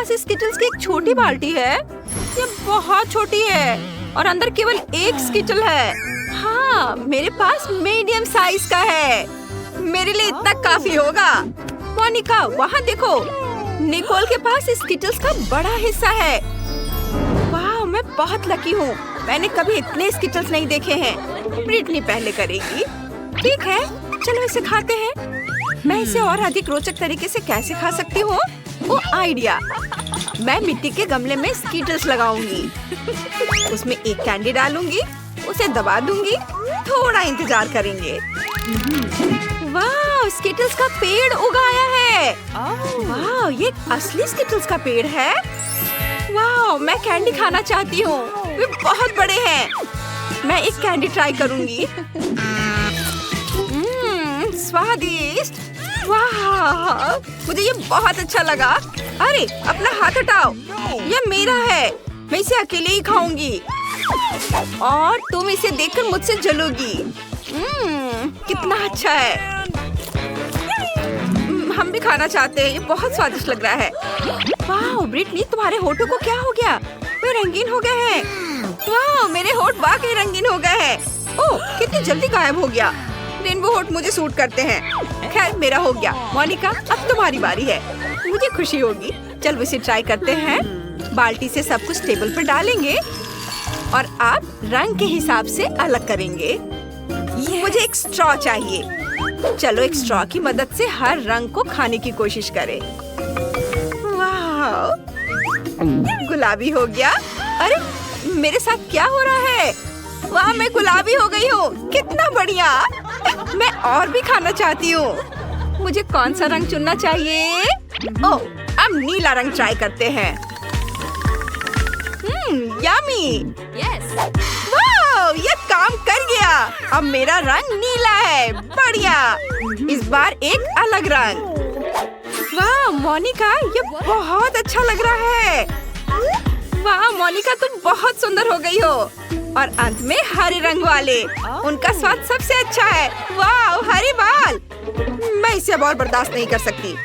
पास Skittles की एक छोटी बाल्टी है। ये बहुत छोटी है और अंदर केवल एक स्किटल है। हाँ, मेरे पास मीडियम साइज का है। मेरे लिए इतना काफी होगा। मोनिका, वहाँ देखो, निकोल के पास स्किटल्स का बड़ा हिस्सा है। वाह, मैं बहुत लकी हूँ। मैंने कभी इतने स्किटल्स नहीं देखे हैं। ब्रिटनी पहले करेगी। ठीक है, चलो इसे खाते हैं। मैं इसे और अधिक रोचक तरीके से कैसे खा सकती हूँ? वो आइडिया, मैं मिट्टी के गमले में स्किटल्स लगाऊंगी। उसमें एक कैंडी डालूंगी, उसे दबा दूंगी, थोड़ा इंतजार करेंगे। वाह, स्किटल्स का पेड़ उगाया है। वाह, ये असली स्किटल्स का पेड़ है। वाह, मैं कैंडी खाना चाहती हूँ। वे बहुत बड़े हैं। मैं एक कैंडी ट्राई करूंगी। स्वादिष्ट। वाह, मुझे ये बहुत अच्छा लगा। अरे, अपना हाथ हटाओ, ये मेरा है। मैं इसे अकेले ही खाऊंगी और तुम इसे देखकर मुझसे जलोगी। कितना अच्छा है। हम भी खाना चाहते हैं। ये बहुत स्वादिष्ट लग रहा है। वाह ब्रिटनी, तुम्हारे होठों को क्या हो गया? वे रंगीन हो गए हैं। वाह, मेरे होठ वाकई रंगीन हो गए हैं। ओह, कितनी जल्दी गायब हो गया। रेनबो होठ मुझे सूट करते हैं। खैर, मेरा हो गया। मोनिका, अब तुम्हारी बारी है। मुझे खुशी होगी। चलो इसे ट्राई करते हैं। बाल्टी से सब कुछ टेबल पर डालेंगे और आप रंग के हिसाब से अलग करेंगे। मुझे एक स्ट्रॉ चाहिए। चलो एक स्ट्रॉ की मदद से हर रंग को खाने की कोशिश करें। वाह, गुलाबी हो गया। अरे, मेरे साथ क्या हो रहा है? वाह, मैं गुलाबी हो गई हूँ। कितना बढ़िया। मैं और भी खाना चाहती हूँ। मुझे कौन सा रंग चुनना चाहिए? ओह, अब नीला रंग ट्राई करते हैं। यम्मी। Yes. वाह, ये काम कर गया। अब मेरा रंग नीला है। बढ़िया। इस बार एक अलग रंग। वाह मोनिका, ये बहुत अच्छा लग रहा है। वाह मोनिका, तुम बहुत सुंदर हो गई हो। और अंत में हरे रंग वाले, उनका स्वाद सबसे अच्छा है। वाह, हरे बाल। मैं इसे अब और बर्दाश्त नहीं कर सकती।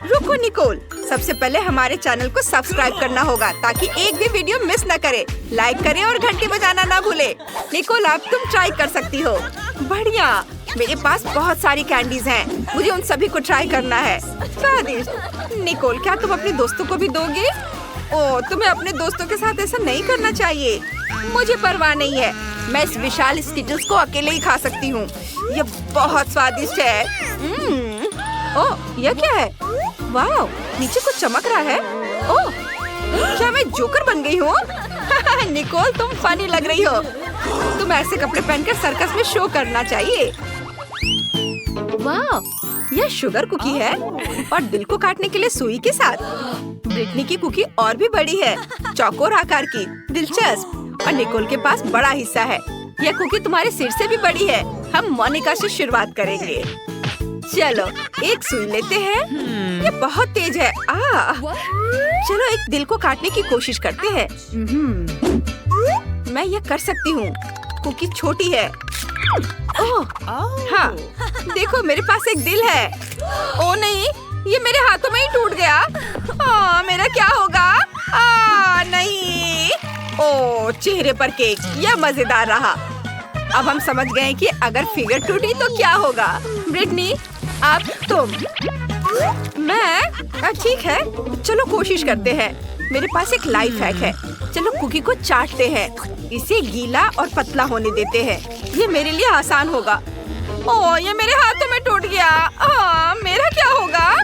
रुको निकोल, सबसे पहले हमारे चैनल को सब्सक्राइब करना होगा ताकि एक भी वीडियो मिस न करे। लाइक करें और घंटी बजाना ना भूले। निकोल, अब तुम ट्राई कर सकती हो। बढ़िया, मेरे पास बहुत सारी कैंडीज हैं। मुझे उन सभी को ट्राई करना है। स्वादिष्ट। निकोल, क्या तुम अपने दोस्तों को भी दोगे? ओह, तुम्हें अपने दोस्तों के साथ ऐसा नहीं करना चाहिए। मुझे परवाह नहीं है। मैं इस विशाल स्किटल्स को अकेले ही खा सकती हूँ। ये बहुत स्वादिष्ट है। ओह, यह क्या है? वाह, नीचे कुछ चमक रहा है। ओह, क्या मैं जोकर बन गई हूँ? निकोल, तुम फनी लग रही हो। तुम ऐसे कपड़े पहनकर सर्कस में शो करना चाहिए। वाह, यह शुगर कुकी है और दिल को काटने के लिए सुई के साथ। ब्रिटनी की कुकी और भी बड़ी है, चौकोर आकार की। दिलचस्प। और निकोल के पास बड़ा हिस्सा है। यह कुकी तुम्हारे सिर से भी बड़ी है। हम मोनिका से शुरुआत करेंगे। चलो एक सुई लेते हैं। ये बहुत तेज है। चलो एक दिल को काटने की कोशिश करते हैं। मैं ये कर सकती हूँ। कुकी छोटी है। ओह, हाँ, देखो मेरे पास एक दिल है। ओ नहीं, ये मेरे हाथों में ही टूट गया। मेरा क्या होगा? नहीं। ओह, चेहरे पर केक। यह मजेदार रहा। अब हम समझ गए कि अगर फिगर टूटी तो क्या होगा। ब्रिटनी, अब तुम। मैं? ठीक है, चलो कोशिश करते हैं। मेरे पास एक लाइफ हैक है। चलो कुकी को चाटते हैं। इसे गीला और पतला होने देते हैं। ये मेरे लिए आसान होगा। ओह, ये मेरे हाथों में टूट गया। मेरा क्या होगा?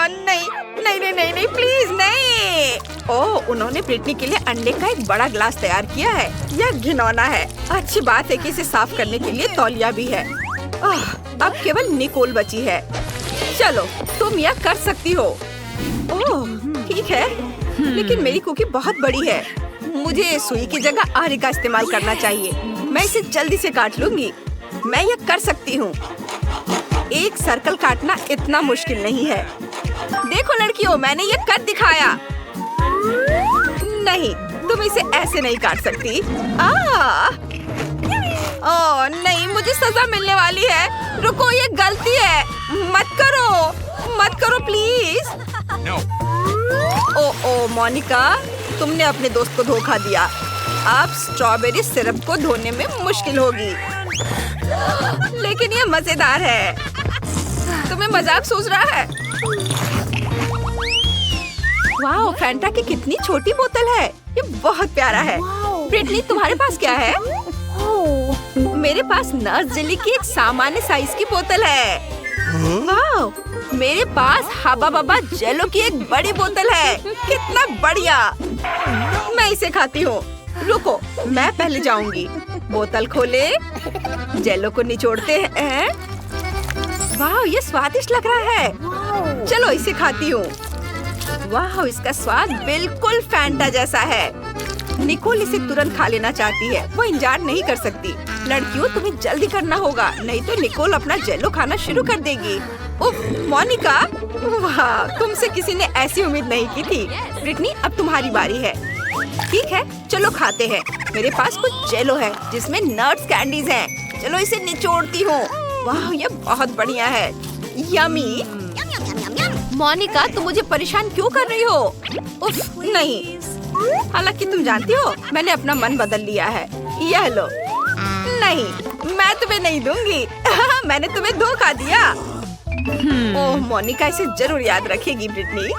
नहीं नहीं नहीं नहीं नहीं, प्लीज नहीं। ओह, उन्होंने ब्रिटनी के लिए अंडे का एक बड़ा ग्लास तैयार किया है। यह घिनौना है। अच्छी बात है कि इसे साफ करने के लिए तौलिया भी है। अब केवल निकोल बची है। चलो, तुम यह कर सकती हो। ओह, ठीक है, लेकिन मेरी कुकी बहुत बड़ी है। मुझे सुई की जगह आरी का इस्तेमाल करना चाहिए। मैं इसे जल्दी से काट लूंगी। मैं यह कर सकती हूँ। एक सर्कल काटना इतना मुश्किल नहीं है। देखो लड़कियों, मैंने ये कर दिखाया। नहीं, तुम इसे ऐसे नहीं काट सकती। ओह नहीं, मुझे सजा मिलने वाली है। रुको, ये गलती है। मत करो प्लीज। No. ओ ओह मोनिका, तुमने अपने दोस्त को धोखा दिया। अब स्ट्रॉबेरी सिरप को धोने में मुश्किल होगी। लेकिन ये मजेदार है। तुम्हें मजाक सूझ रहा है? वाह, फैंटा की कितनी छोटी बोतल है। ये बहुत प्यारा है। ब्रिटनी, तुम्हारे पास क्या है? मेरे पास नट्स जेली की एक सामान्य साइज की बोतल है। वाह, मेरे पास हबा बबा जेलो की एक बड़ी बोतल है। कितना बढ़िया। मैं इसे खाती हूँ। रुको, मैं पहले जाऊंगी। बोतल खोले, जेलो को निचोड़ते हैं। वाह, ये स्वादिष्ट लग रहा है। चलो इसे खाती हूँ। वाह, इसका स्वाद बिल्कुल फैंटा जैसा है। निकोल इसे तुरंत खा लेना चाहती है। वो इंतजार नहीं कर सकती। लड़कियों, तुम्हें जल्दी करना होगा, नहीं तो निकोल अपना जेलो खाना शुरू कर देगी। उफ, मोनिका, वाह, तुमसे किसी ने ऐसी उम्मीद नहीं की थी। ब्रिटनी, अब तुम्हारी बारी है। ठीक है, चलो खाते हैं। मेरे पास कुछ जेलो है जिसमें नट्स कैंडीज हैं। चलो इसे निचोड़ती हूँ। वाह, ये बहुत बढ़िया है। यमी। मोनिका, तुम मुझे परेशान क्यों कर रही हो? उफ, नहीं। हालांकि तुम जानती हो, मैंने अपना मन बदल लिया है। यह लो। नहीं, मैं तुम्हें नहीं दूंगी। मैंने तुम्हें धोखा दिया। ओह, मोनिका इसे जरूर याद रखेगी। ब्रिटनी,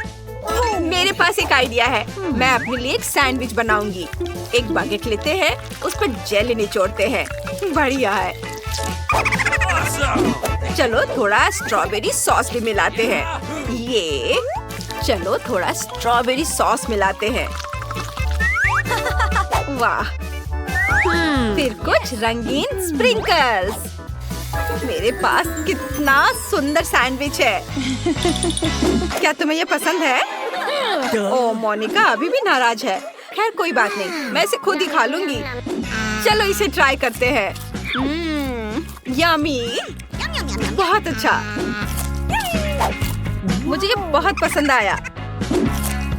मेरे पास एक आइडिया है। मैं अपने लिए एक सैंडविच बनाऊंगी। एक बागेट लेते हैं, उस पर जेली निचोड़ते हैं। बढ़िया है। चलो थोड़ा स्ट्रॉबेरी सॉस भी मिलाते हैं। ये, चलो थोड़ा स्ट्रॉबेरी सॉस मिलाते हैं। वाह, फिर कुछ रंगीन स्प्रिंकल्स। मेरे पास कितना सुंदर सैंडविच है। क्या तुम्हें ये पसंद है? ओह, मोनिका अभी भी नाराज है। खैर कोई बात नहीं, मैं इसे खुद ही खा लूंगी। चलो इसे ट्राई करते हैं। यमी, बहुत अच्छा। मुझे ये बहुत पसंद आया।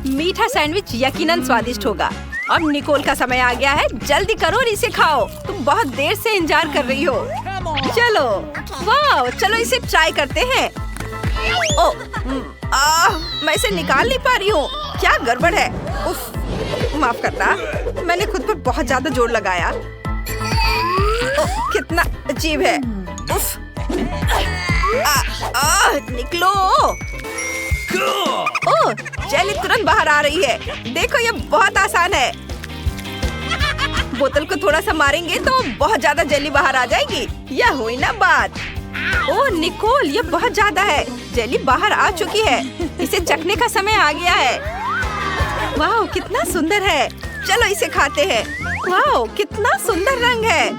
मीठा सैंडविच यकीनन स्वादिष्ट होगा। अब निकोल का समय आ गया है। जल्दी करो और इसे खाओ। तुम बहुत देर से इंतजार कर रही हो। चलो, वाह, चलो इसे ट्राई करते हैं। ओह, मैं इसे निकाल नहीं पा रही हूँ। क्या गड़बड़ है? उफ, माफ करना, मैंने खुद पर बहुत ज्यादा जोर लगाया। ओह, कितना अजीब है। उफ, निकलो। ओह, जेली तुरंत बाहर आ रही है। देखो, ये बहुत आसान है। बोतल को थोड़ा सा मारेंगे तो बहुत ज्यादा जेली बाहर आ जाएगी। यह हुई ना बात। ओह निकोल, ये बहुत ज्यादा है। जेली बाहर आ चुकी है। इसे चखने का समय आ गया है। वाह, कितना सुंदर है। चलो इसे खाते हैं। वाह, कितना सुंदर रंग है।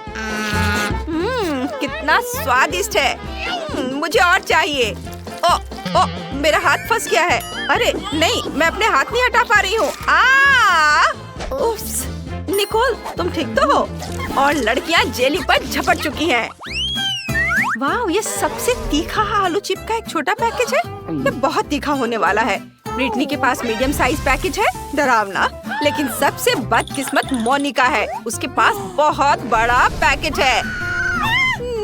कितना स्वादिष्ट है। मुझे और चाहिए। ओ, मेरा हाथ फंस गया है। अरे नहीं, मैं अपने हाथ नहीं हटा पा रही हूँ। उफ्स, निकोल, तुम ठीक तो हो? और लड़कियाँ जेली पर झपट चुकी हैं। वाह, ये सबसे तीखा आलू चिप का एक छोटा पैकेज है। ये बहुत तीखा होने वाला है। ब्रिटनी के पास मीडियम साइज पैकेज है। डरावना, लेकिन सबसे बदकिस्मत मोनिका है। उसके पास बहुत बड़ा पैकेज है।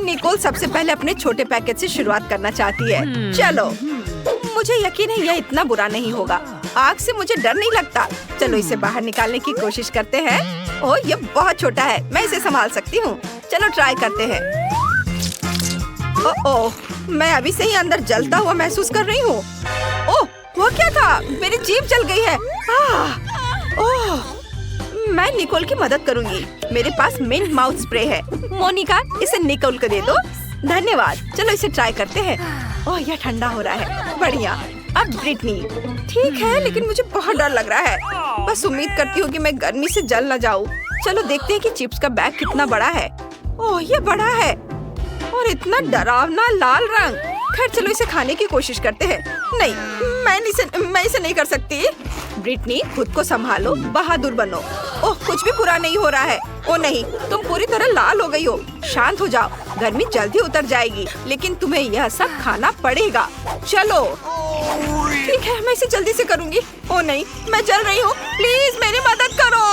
निकोल सबसे पहले अपने छोटे पैकेज से शुरुआत करना चाहती है। चलो, मुझे यकीन है यह इतना बुरा नहीं होगा। आग से मुझे डर नहीं लगता। चलो इसे बाहर निकालने की कोशिश करते हैं। ओह, ये बहुत छोटा है। मैं इसे संभाल सकती हूँ। चलो ट्राई करते हैं। ओह, मैं अभी से ही अंदर जलता हुआ महसूस कर रही हूँ। ओह, वो क्या था? मेरी जीभ जल गई है। ओह, मैं निकोल की मदद करूंगी। मेरे पास मिंट माउथ स्प्रे है। मोनिका, इसे निकोल को दे दो। धन्यवाद। चलो इसे ट्राई करते हैं। ओह, यह ठंडा हो रहा है। बढ़िया। अब ब्रिटनी, ठीक है, लेकिन मुझे बहुत डर लग रहा है। बस उम्मीद करती हूँ कि मैं गर्मी से जल न जाऊँ। चलो देखते हैं कि चिप्स का बैग कितना बड़ा है। ओह, ये बड़ा है और इतना डरावना लाल रंग। खैर चलो इसे खाने की कोशिश करते हैं। नहीं, मैं इसे नहीं कर सकती। ब्रिटनी, खुद को संभालो, बहादुर बनो। ओह, कुछ भी बुरा नहीं हो रहा है। ओ नहीं, तुम पूरी तरह लाल हो गई हो। शांत हो जाओ, गर्मी जल्दी उतर जाएगी, लेकिन तुम्हें यह सब खाना पड़ेगा। चलो ठीक है, मैं इसे जल्दी से करूंगी। ओ नहीं, मैं जल रही हूँ। प्लीज मेरी मदद करो।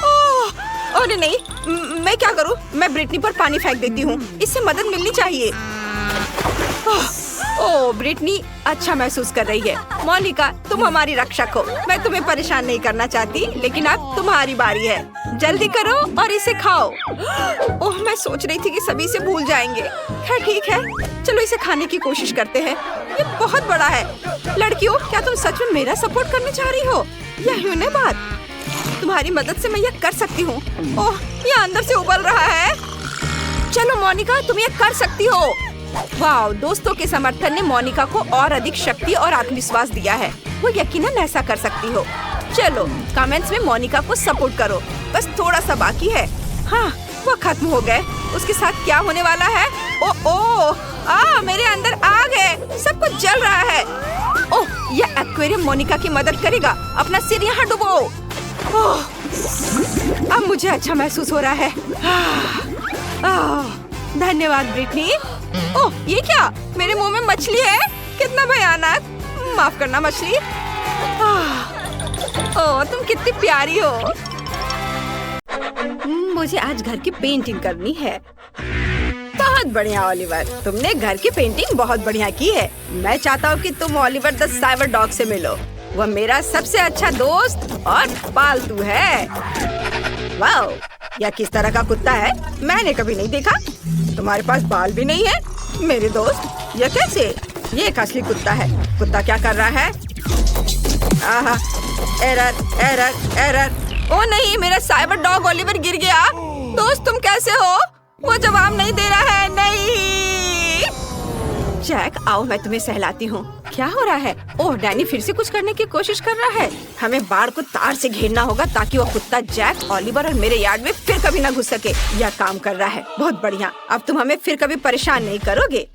ओह, अरे नहीं, मैं क्या करूँ? मैं ब्रिटनी पर पानी फेंक देती हूँ। इससे मदद मिलनी चाहिए। ओ ब्रिटनी अच्छा महसूस कर रही है। मोनिका तुम हमारी रक्षक हो। मैं तुम्हें परेशान नहीं करना चाहती, लेकिन अब तुम्हारी बारी है। जल्दी करो और इसे खाओ। ओह मैं सोच रही थी कि सभी इसे भूल जाएंगे। खैर ठीक है, चलो इसे खाने की कोशिश करते हैं। ये बहुत बड़ा है। लड़कियों क्या तुम सच में मेरा सपोर्ट करने जा रही हो? यही है बात। तुम्हारी मदद से मैं यह कर सकती हूँ। ओह ये अंदर से उबल रहा है। चलो मोनिका तुम ये कर सकती हो। वाह, दोस्तों के समर्थन ने मोनिका को और अधिक शक्ति और आत्मविश्वास दिया है। वो यकीनन ऐसा कर सकती हो। चलो कमेंट्स में मोनिका को सपोर्ट करो। बस थोड़ा सा बाकी है। हाँ वो खत्म हो गए। उसके साथ क्या होने वाला है? मेरे अंदर आग है। सब कुछ जल रहा है। ओह यह एक्वेरियम मोनिका की मदद करेगा। अपना सिर यहाँ डुबो। अब मुझे अच्छा महसूस हो रहा है। धन्यवाद ब्रिटनी। ओह ये क्या? मेरे मुंह में मछली है। कितना भयानक। माफ करना मछली। ओह तुम कितनी प्यारी हो। मुझे आज घर की पेंटिंग करनी है। बहुत बढ़िया ओलिवर, तुमने घर की पेंटिंग बहुत बढ़िया की है। मैं चाहता हूँ कि तुम ओलिवर द साइबर डॉग से मिलो। वह मेरा सबसे अच्छा दोस्त और पालतू है। वाओ, यह किस तरह का कुत्ता है? मैंने कभी नहीं देखा। तुम्हारे पास बाल भी नहीं है मेरे दोस्त। यह कैसे? ये एक असली कुत्ता है। कुत्ता क्या कर रहा है? आहा, एरर एरर एरर। ओ नहीं, मेरा साइबर डॉग ओलिवर गिर गया। दोस्त तुम कैसे हो? वो जवाब नहीं दे रहा है। नहीं जैक आओ मैं तुम्हें सहलाती हूँ। क्या हो रहा है? ओह डैनी फिर से कुछ करने की कोशिश कर रहा है। हमें बाड़ को तार से घेरना होगा ताकि वो कुत्ता जैक, ओलिवर और मेरे यार्ड में फिर कभी ना घुस सके। यह काम कर रहा है। बहुत बढ़िया। अब तुम हमें फिर कभी परेशान नहीं करोगे।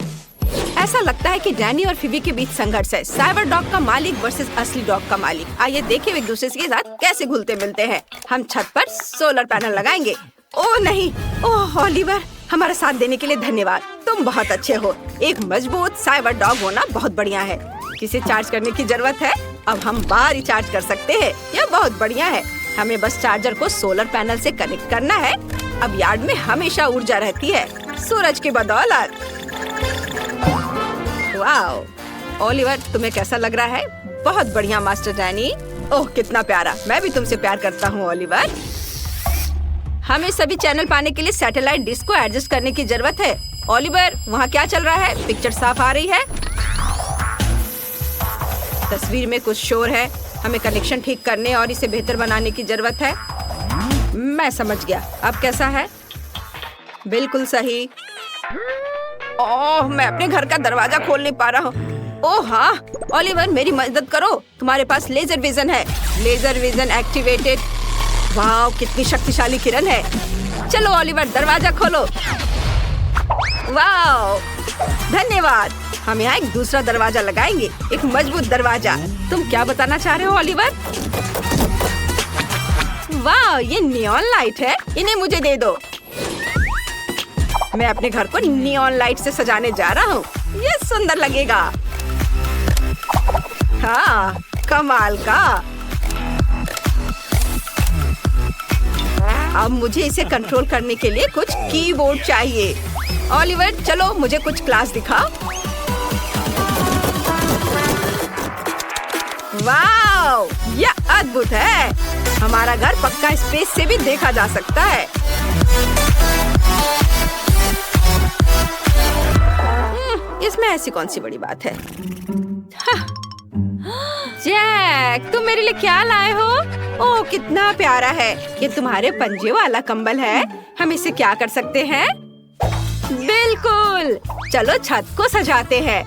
ऐसा लगता है कि डैनी और फिबी के बीच संघर्ष है। साइबर डॉग का मालिक वर्सेस असली डॉग का मालिक। आइए देखें एक दूसरे के साथ कैसे घुलते मिलते हैं। हम छत पर सोलर पैनल लगाएंगे। ओह नहीं, ओह ओलिवर हमारा साथ देने के लिए धन्यवाद। तुम बहुत अच्छे हो। एक मजबूत साइबर डॉग होना बहुत बढ़िया है। किसे चार्ज करने की जरूरत है? अब हम बाहर ही चार्ज कर सकते हैं। यह बहुत बढ़िया है। हमें बस चार्जर को सोलर पैनल से कनेक्ट करना है। अब यार्ड में हमेशा ऊर्जा रहती है सूरज की बदौलत। वाह ओलिवर तुम्हें कैसा लग रहा है? बहुत बढ़िया मास्टर डैनी। ओह कितना प्यारा। मैं भी तुमसे प्यार करता हूँ ओलिवर। हमें सभी चैनल पाने के लिए सैटेलाइट डिश को एडजस्ट करने की जरूरत है। ओलिवर वहाँ क्या चल रहा है? पिक्चर साफ आ रही है। तस्वीर में कुछ शोर है। हमें कनेक्शन ठीक करने और इसे बेहतर बनाने की जरूरत है। मैं समझ गया। अब कैसा है? बिल्कुल सही। ओह मैं अपने घर का दरवाजा खोल नहीं पा रहा हूँ। ओह हाँ ओलिवर मेरी मदद करो। तुम्हारे पास लेजर विजन है। Laser vision activated. वाह कितनी शक्तिशाली किरण है। चलो ओलिवर दरवाजा खोलो। वाह धन्यवाद। हम यहाँ एक दूसरा दरवाजा लगाएंगे। एक मजबूत दरवाजा। तुम क्या बताना चाह रहे हो ओलिवर? वाह ये नियॉन लाइट है। इन्हें मुझे दे दो। मैं अपने घर को नियॉन लाइट से सजाने जा रहा हूँ। ये सुंदर लगेगा। हाँ कमाल का। अब मुझे इसे कंट्रोल करने के लिए कुछ कीबोर्ड चाहिए। ओलिवर चलो मुझे कुछ क्लास दिखाओ। वाह यह अद्भुत है। हमारा घर पक्का स्पेस से भी देखा जा सकता है। इसमें ऐसी कौन सी बड़ी बात है? जैक तुम मेरे लिए क्या लाए हो? ओह कितना प्यारा है। ये तुम्हारे पंजे वाला कंबल है। हम इसे क्या कर सकते हैं? बिल्कुल चलो छत को सजाते हैं।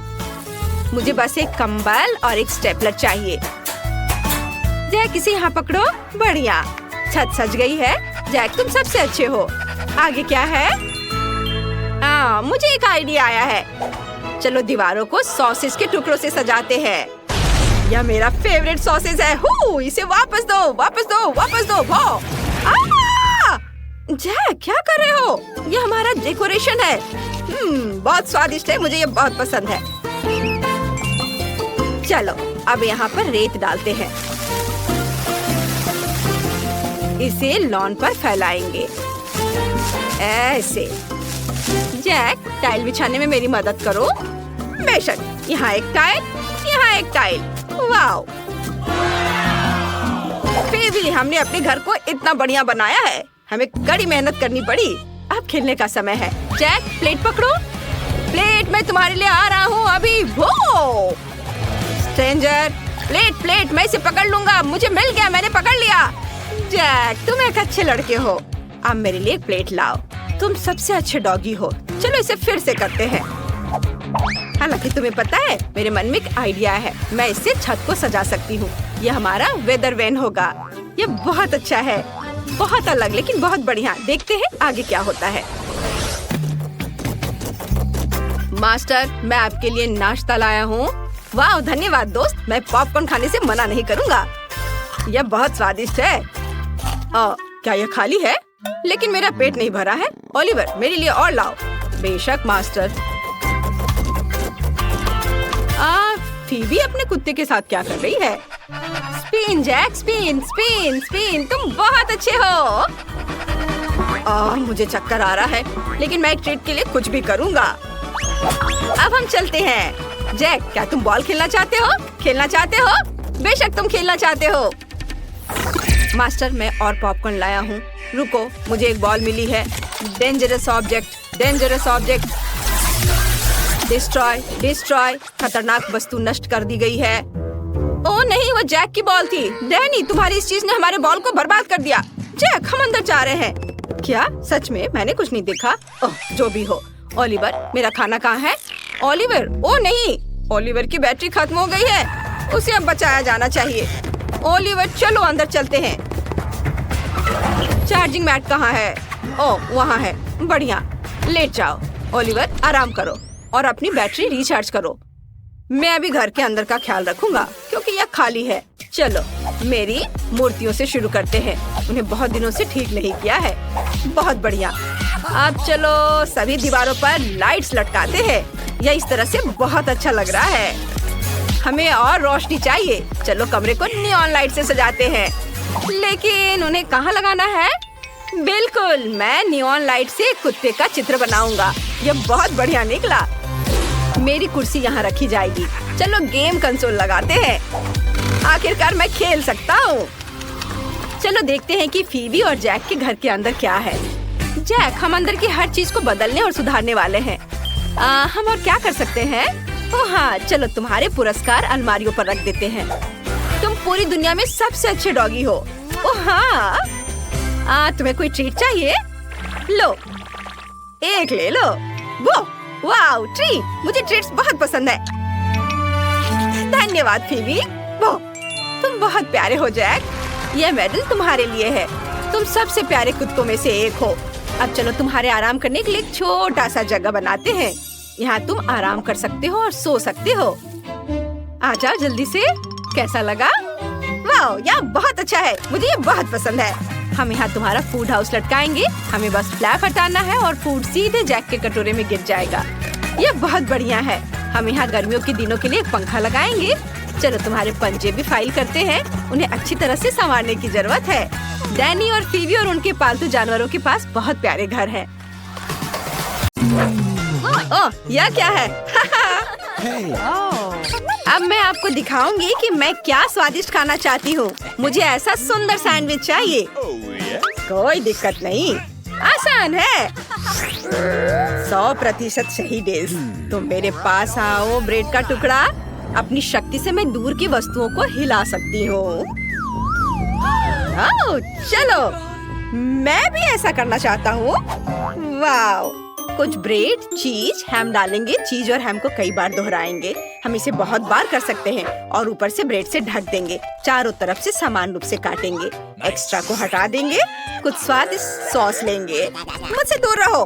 मुझे बस एक कंबल और एक स्टेपलर चाहिए। जैक इसे यहाँ पकड़ो। बढ़िया छत सज गई है। जैक तुम सबसे अच्छे हो। आगे क्या है? मुझे एक आइडिया आया है। चलो दीवारों को सॉसेज के टुकड़ों से सजाते हैं। यह मेरा फेवरेट सॉसेज है। इसे वापस दो वापस दो वापस दो। जैक क्या कर रहे हो? यह हमारा डेकोरेशन है। बहुत स्वादिष्ट है। मुझे यह बहुत पसंद है। चलो अब यहाँ पर रेत डालते हैं। इसे लॉन पर फैलाएंगे ऐसे। जैक टाइल बिछाने में मेरी मदद करो। बेशक यहाँ एक टाइल, यहाँ एक टाइल। वाओ! फिर भी हमने अपने घर को इतना बढ़िया बनाया है। हमें कड़ी मेहनत करनी पड़ी। अब खेलने का समय है। जैक, प्लेट पकड़ो। प्लेट मैं तुम्हारे लिए आ रहा हूँ अभी। वो स्ट्रेंजर, प्लेट मैं इसे पकड़ लूंगा। मुझे मिल गया, मैंने पकड़ लिया। जैक, तुम एक अच्छे लड़के हो। अब मेरे लिए एक प्लेट लाओ। तुम सबसे अच्छे डॉगी हो। चलो इसे फिर से करते हैं। हालांकि तुम्हें पता है, मेरे मन में एक आइडिया है। मैं इससे छत को सजा सकती हूँ। यह हमारा वेदर वैन होगा। यह बहुत अच्छा है, बहुत अलग लेकिन बहुत बढ़िया। देखते हैं आगे क्या होता है। मास्टर, मैं आपके लिए नाश्ता लाया हूँ। वाह, धन्यवाद दोस्त। मैं पॉपकॉर्न खाने से मना नहीं करूँगा। यह बहुत स्वादिष्ट है। क्या यह खाली है? लेकिन मेरा पेट नहीं भरा है। ओलिवर, मेरे लिए और लाओ। बेशक मास्टर। फीबी अपने कुत्ते के साथ क्या कर रही है? Spin Jack, spin. तुम बहुत अच्छे हो। मुझे चक्कर आ रहा है, लेकिन मैं एक ट्रीट के लिए कुछ भी करूँगा। अब हम चलते हैं। जैक, क्या तुम बॉल खेलना चाहते हो? बेशक तुम खेलना चाहते हो। मास्टर, मैं और पॉपकॉर्न लाया हूँ। रुको, मुझे एक बॉल मिली है। Dangerous object. डिस्ट्रॉय। खतरनाक वस्तु नष्ट कर दी गई है। ओह नहीं, वो जैक की बॉल थी। डैनी, तुम्हारी इस चीज ने हमारे बॉल को बर्बाद कर दिया। जैक, हम अंदर जा रहे हैं। क्या? सच में? मैंने कुछ नहीं देखा। ओह, जो भी हो। ओलिवर, मेरा खाना कहाँ है? ओलिवर, ओह नहीं, ओलिवर की बैटरी खत्म हो गई है। उसे अब बचाया जाना चाहिए। ओलिवर, चलो अंदर चलते हैं। चार्जिंग मैट कहाँ है? ओह, वहाँ है। बढ़िया, लेट जाओ। ओलिवर, आराम करो और अपनी बैटरी रिचार्ज करो। मैं अभी घर के अंदर का ख्याल रखूंगा क्योंकि यह खाली है। चलो, मेरी मूर्तियों से शुरू करते हैं। उन्हें बहुत दिनों से ठीक नहीं किया है। बहुत बढ़िया। अब चलो सभी दीवारों पर लाइट्स लटकाते हैं। यह इस तरह से बहुत अच्छा लग रहा है। हमें और रोशनी चाहिए। चलो कमरे को नियॉन लाइट से सजाते हैं। लेकिन उन्हें कहाँ लगाना है? बिल्कुल, मैं नियॉन लाइट से कुत्ते का चित्र बनाऊंगा। यह बहुत बढ़िया निकला। मेरी कुर्सी यहाँ रखी जाएगी। चलो गेम कंसोल लगाते हैं। आखिरकार मैं खेल सकता हूँ। चलो देखते हैं कि फीबी और जैक के घर के अंदर क्या है। जैक, हम अंदर की हर चीज को बदलने और सुधारने वाले हैं। हम और क्या कर सकते हैं? ओह हाँ, चलो तुम्हारे पुरस्कार अलमारियों पर रख देते हैं। तुम पूरी दुनिया में सबसे अच्छे डॉगी हो। ओह हाँ, तुम्हें कोई ट्रीट चाहिए? लो, एक ले लो। वो वाओ, ट्रीट। मुझे ट्रीट्स बहुत पसंद है। धन्यवाद फीबी। वो, तुम बहुत प्यारे हो जैक। यह मेडल तुम्हारे लिए है। तुम सबसे प्यारे कुत्तों में से एक हो। अब चलो तुम्हारे आराम करने के लिए एक छोटा सा जगह बनाते हैं। यहाँ तुम आराम कर सकते हो और सो सकते हो। आ जाओ जल्दी से। कैसा लगा? वाओ, यह बहुत अच्छा है। मुझे ये बहुत पसंद है। हम यहाँ तुम्हारा फूड हाउस लटकाएंगे। हमें बस फ्लैप हटाना है और फूड सीधे जैक के कटोरे में गिर जाएगा। यह बहुत बढ़िया है। हम यहाँ गर्मियों के दिनों के लिए एक पंखा लगाएंगे। चलो तुम्हारे पंजे भी फाइल करते हैं। उन्हें अच्छी तरह से संवारने की जरूरत है। डैनी और फीबी और उनके पालतू जानवरों के पास बहुत प्यारे घर हैं। ओह, यह क्या है? अब मैं आपको दिखाऊंगी कि मैं क्या स्वादिष्ट खाना चाहती हूँ। मुझे ऐसा सुंदर सैंडविच चाहिए। कोई दिक्कत नहीं, आसान है। 100% सही डेज। तुम मेरे पास आओ ब्रेड का टुकड़ा। अपनी शक्ति से मैं दूर की वस्तुओं को हिला सकती हूँ। चलो, मैं भी ऐसा करना चाहता हूँ। वाओ, कुछ ब्रेड, चीज, हैम डालेंगे। चीज और हैम को कई बार दोहराएंगे। हम इसे बहुत बार कर सकते हैं और ऊपर से ब्रेड से ढक देंगे। चारों तरफ से समान रूप से काटेंगे। एक्स्ट्रा को हटा देंगे। कुछ स्वादिष्ट सॉस लेंगे। मुझसे दूर रहो।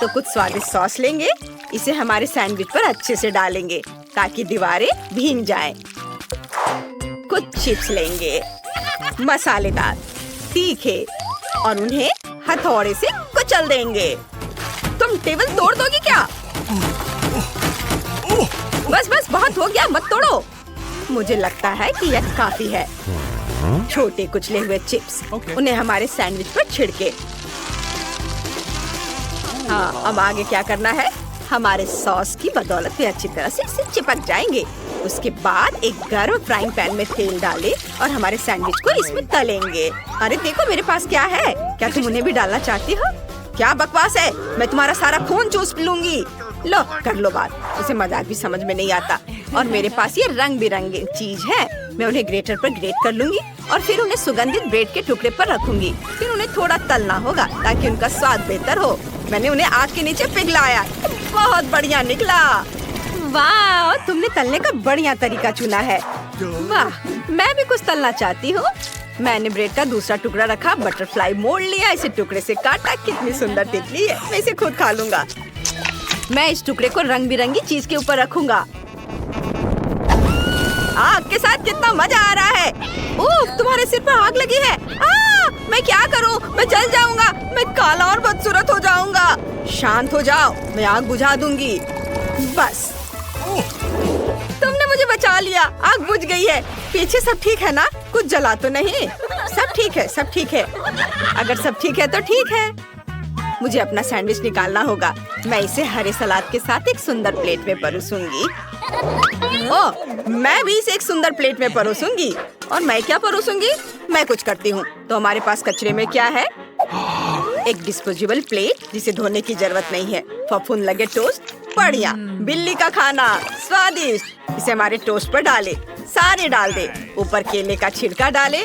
तो कुछ स्वादिष्ट सॉस लेंगे। इसे हमारे सैंडविच पर अच्छे से डालेंगे ताकि दीवारें भीग जाएं। कुछ चिप्स लेंगे, मसालेदार, तीखे, और उन्हें हथौड़े से कुचल देंगे। तुम टेबल तोड़ दोगी क्या? बस बस, बहुत हो गया, मत तोड़ो। मुझे लगता है कि यह काफी है। छोटे कुचले हुए चिप्स, उन्हें हमारे सैंडविच पर छिड़के। हाँ, अब आगे क्या करना है? हमारे सॉस की बदौलत वे अच्छी तरह से इसे चिपक जाएंगे। उसके बाद एक गर्म फ्राइंग पैन में तेल डालें और हमारे सैंडविच को इसमें तलेंगे। अरे देखो मेरे पास क्या है, क्या तुम उन्हें भी डालना चाहती हो? क्या बकवास है, मैं तुम्हारा सारा खून चूस लूंगी। लो कर लो बात, उसे मजाक भी समझ में नहीं आता। और मेरे पास ये रंग बिरंगी चीज है, मैं उन्हें ग्रेटर पर ग्रेट कर लूंगी और फिर उन्हें सुगंधित ब्रेड के टुकड़े पर रखूंगी। फिर उन्हें थोड़ा तलना होगा ताकि उनका स्वाद बेहतर हो। मैंने उन्हें आग के नीचे पिघलाया, बहुत बढ़िया निकला। वाह, तुमने तलने का बढ़िया तरीका चुना है। वाह, मैं भी कुछ तलना चाहती हूँ। मैंने ब्रेड का दूसरा टुकड़ा रखा, बटरफ्लाई मोड़ लिया, इसे टुकड़े से काटा। कितनी सुंदर तितली है, मैं इसे खुद खा लूंगा। मैं इस टुकड़े को रंग बिरंगी चीज के ऊपर रखूंगा। आग के साथ कितना मजा आ रहा है। ओह, तुम्हारे सिर पर आग लगी है। मैं क्या करूं? मैं जल जाऊंगा, मैं काला और बदसूरत हो जाऊंगा। शांत हो जाओ, मैं आग बुझा दूंगी। बस, तुमने मुझे बचा लिया, आग बुझ गई है। पीछे सब ठीक है ना? कुछ जला तो नहीं? सब ठीक है, सब ठीक है। अगर सब ठीक है तो ठीक है। मुझे अपना सैंडविच निकालना होगा। मैं इसे हरे सलाद के साथ एक सुंदर प्लेट में परोसूंगी। ओह, मैं भी इसे एक सुंदर प्लेट में परोसूंगी। और मैं क्या परोसूंगी? मैं कुछ करती हूँ। तो हमारे पास कचरे में क्या है? एक डिस्पोजेबल प्लेट जिसे धोने की जरूरत नहीं है। फफूंद लगे टोस्ट, बढ़िया। बिल्ली का खाना, स्वादिष्ट। इसे हमारे टोस्ट पर डाले, सारे डाल दे। ऊपर केले का छिड़का डाले,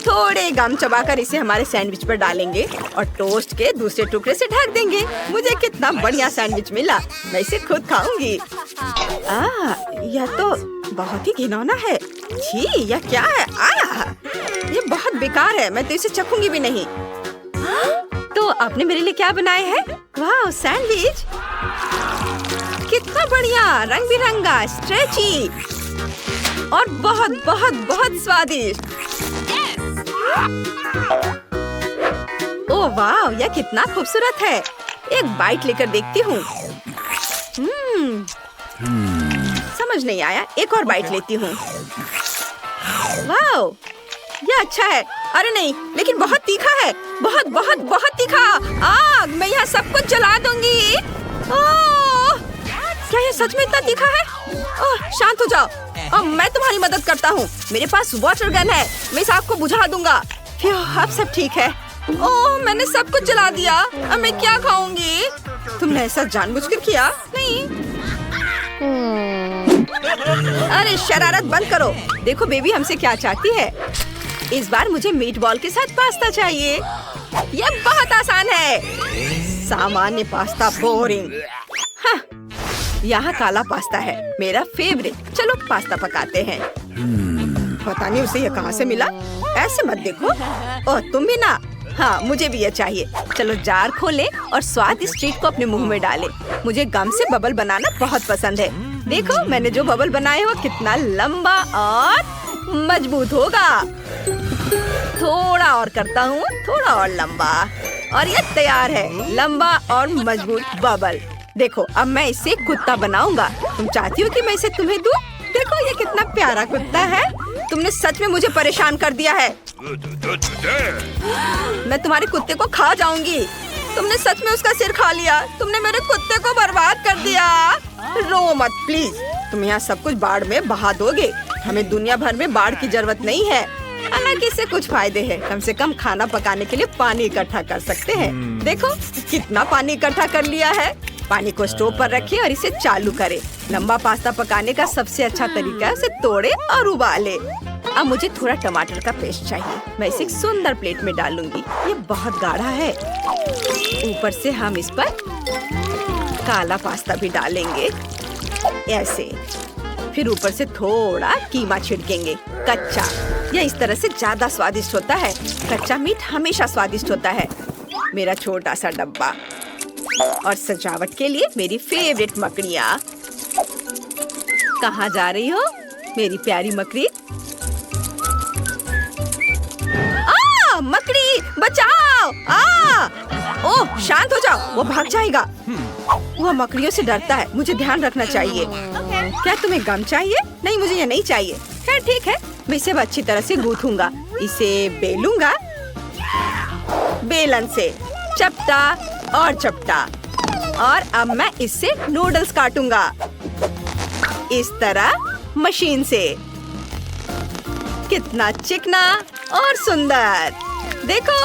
थोड़े गम चबाकर इसे हमारे सैंडविच पर डालेंगे और टोस्ट के दूसरे टुकड़े से ढक देंगे। मुझे कितना बढ़िया सैंडविच मिला, मैं इसे खुद खाऊंगी। यह तो बहुत ही घिनौना है। छी, यह क्या है? ये बहुत बेकार है, मैं तो इसे चखूंगी भी नहीं। तो आपने मेरे लिए क्या बनाया है? वाह, सैंडविच कितना बढ़िया, रंग बिरंगा, स्ट्रेची और बहुत बहुत बहुत स्वादिष्ट। ओह वाह, यह कितना खूबसूरत है। एक बाइट लेकर देखती हूँ। समझ नहीं आया, एक और बाइट लेती हूँ। वाह, यह अच्छा है। अरे नहीं, लेकिन बहुत तीखा है, बहुत बहुत बहुत तीखा। आग, मैं यहाँ सब कुछ जला दूंगी। ओह, क्या यह सच में इतना तीखा है? ओह, शांत हो जाओ, अब मैं तुम्हारी मदद करता हूँ। मेरे पास वाटर गन है, मैं इस आग को बुझा दूंगा। अब सब ठीक है। ओह, मैंने सब कुछ जला दिया, अब मैं क्या खाऊंगी? तुमने ऐसा जानबूझकर किया? नहीं। अरे शरारत बंद करो। देखो बेबी हमसे क्या चाहती है। इस बार मुझे मीट बॉल के साथ पास्ता चाहिए। यह बहुत आसान है। सामान्य पास्ता बोरिंग। हाँ, यहाँ काला पास्ता है, मेरा फेवरेट। चलो पास्ता पकाते हैं। पता नहीं उसे ये कहाँ से मिला। ऐसे मत देखो। ओह, तुम भी ना? हाँ, मुझे भी ये चाहिए। चलो जार खोलें और स्वादिष्ट ट्रीट को अपने मुंह में डालें। मुझे गम से बबल बनाना बहुत पसंद है। देखो मैंने जो बबल बनाए हो कितना लंबा और मजबूत होगा। थोड़ा और करता हूँ, थोड़ा और लंबा, और ये तैयार है, लंबा और मजबूत बबल। देखो अब मैं इसे कुत्ता बनाऊंगा। तुम चाहती हो कि मैं इसे तुम्हें दूं? देखो ये कितना प्यारा कुत्ता है। तुमने सच में मुझे परेशान कर दिया है। मैं तुम्हारे कुत्ते को खा जाऊंगी। तुमने सच में उसका सिर खा लिया। तुमने मेरे कुत्ते को बर्बाद कर दिया। रो मत प्लीज, तुम यहाँ सब कुछ बाढ़ में बहा दोगे। हमें दुनिया भर में बाढ़ की जरूरत नहीं है। हालांकि इससे कुछ फायदे हैं। कम से कम खाना पकाने के लिए पानी इकट्ठा कर सकते हैं। देखो कितना पानी इकट्ठा कर लिया है। पानी को स्टोव पर रखें और इसे चालू करें। लंबा पास्ता पकाने का सबसे अच्छा तरीका है उसे तोड़े और उबाले। अब मुझे थोड़ा टमाटर का पेस्ट चाहिए। मैं इसे एक सुंदर प्लेट में डालूंगी। ये बहुत गाढ़ा है। ऊपर से हम इस पर काला पास्ता भी डालेंगे ऐसे। फिर ऊपर से थोड़ा कीमा छिड़केंगे, कच्चा। यह इस तरह से ज्यादा स्वादिष्ट होता है। कच्चा मीट हमेशा स्वादिष्ट होता है। मेरा छोटा सा डब्बा और सजावट के लिए मेरी फेवरेट मकड़ियाँ। कहाँ जा रही हो मेरी प्यारी मकड़ी? मकड़ी बचाओ! ओह शांत हो जाओ, वो भाग जाएगा। वो मकड़ियों से डरता है, मुझे ध्यान रखना चाहिए। क्या तुम्हें गम चाहिए? नहीं मुझे ये नहीं चाहिए। खैर ठीक है, मैं इसे अच्छी तरह से गूंथूंगा। इसे बेलूंगा बेलन से, चपटा और चपटा। और अब मैं इससे नूडल्स काटूंगा इस तरह मशीन से। कितना चिकना और सुंदर, देखो।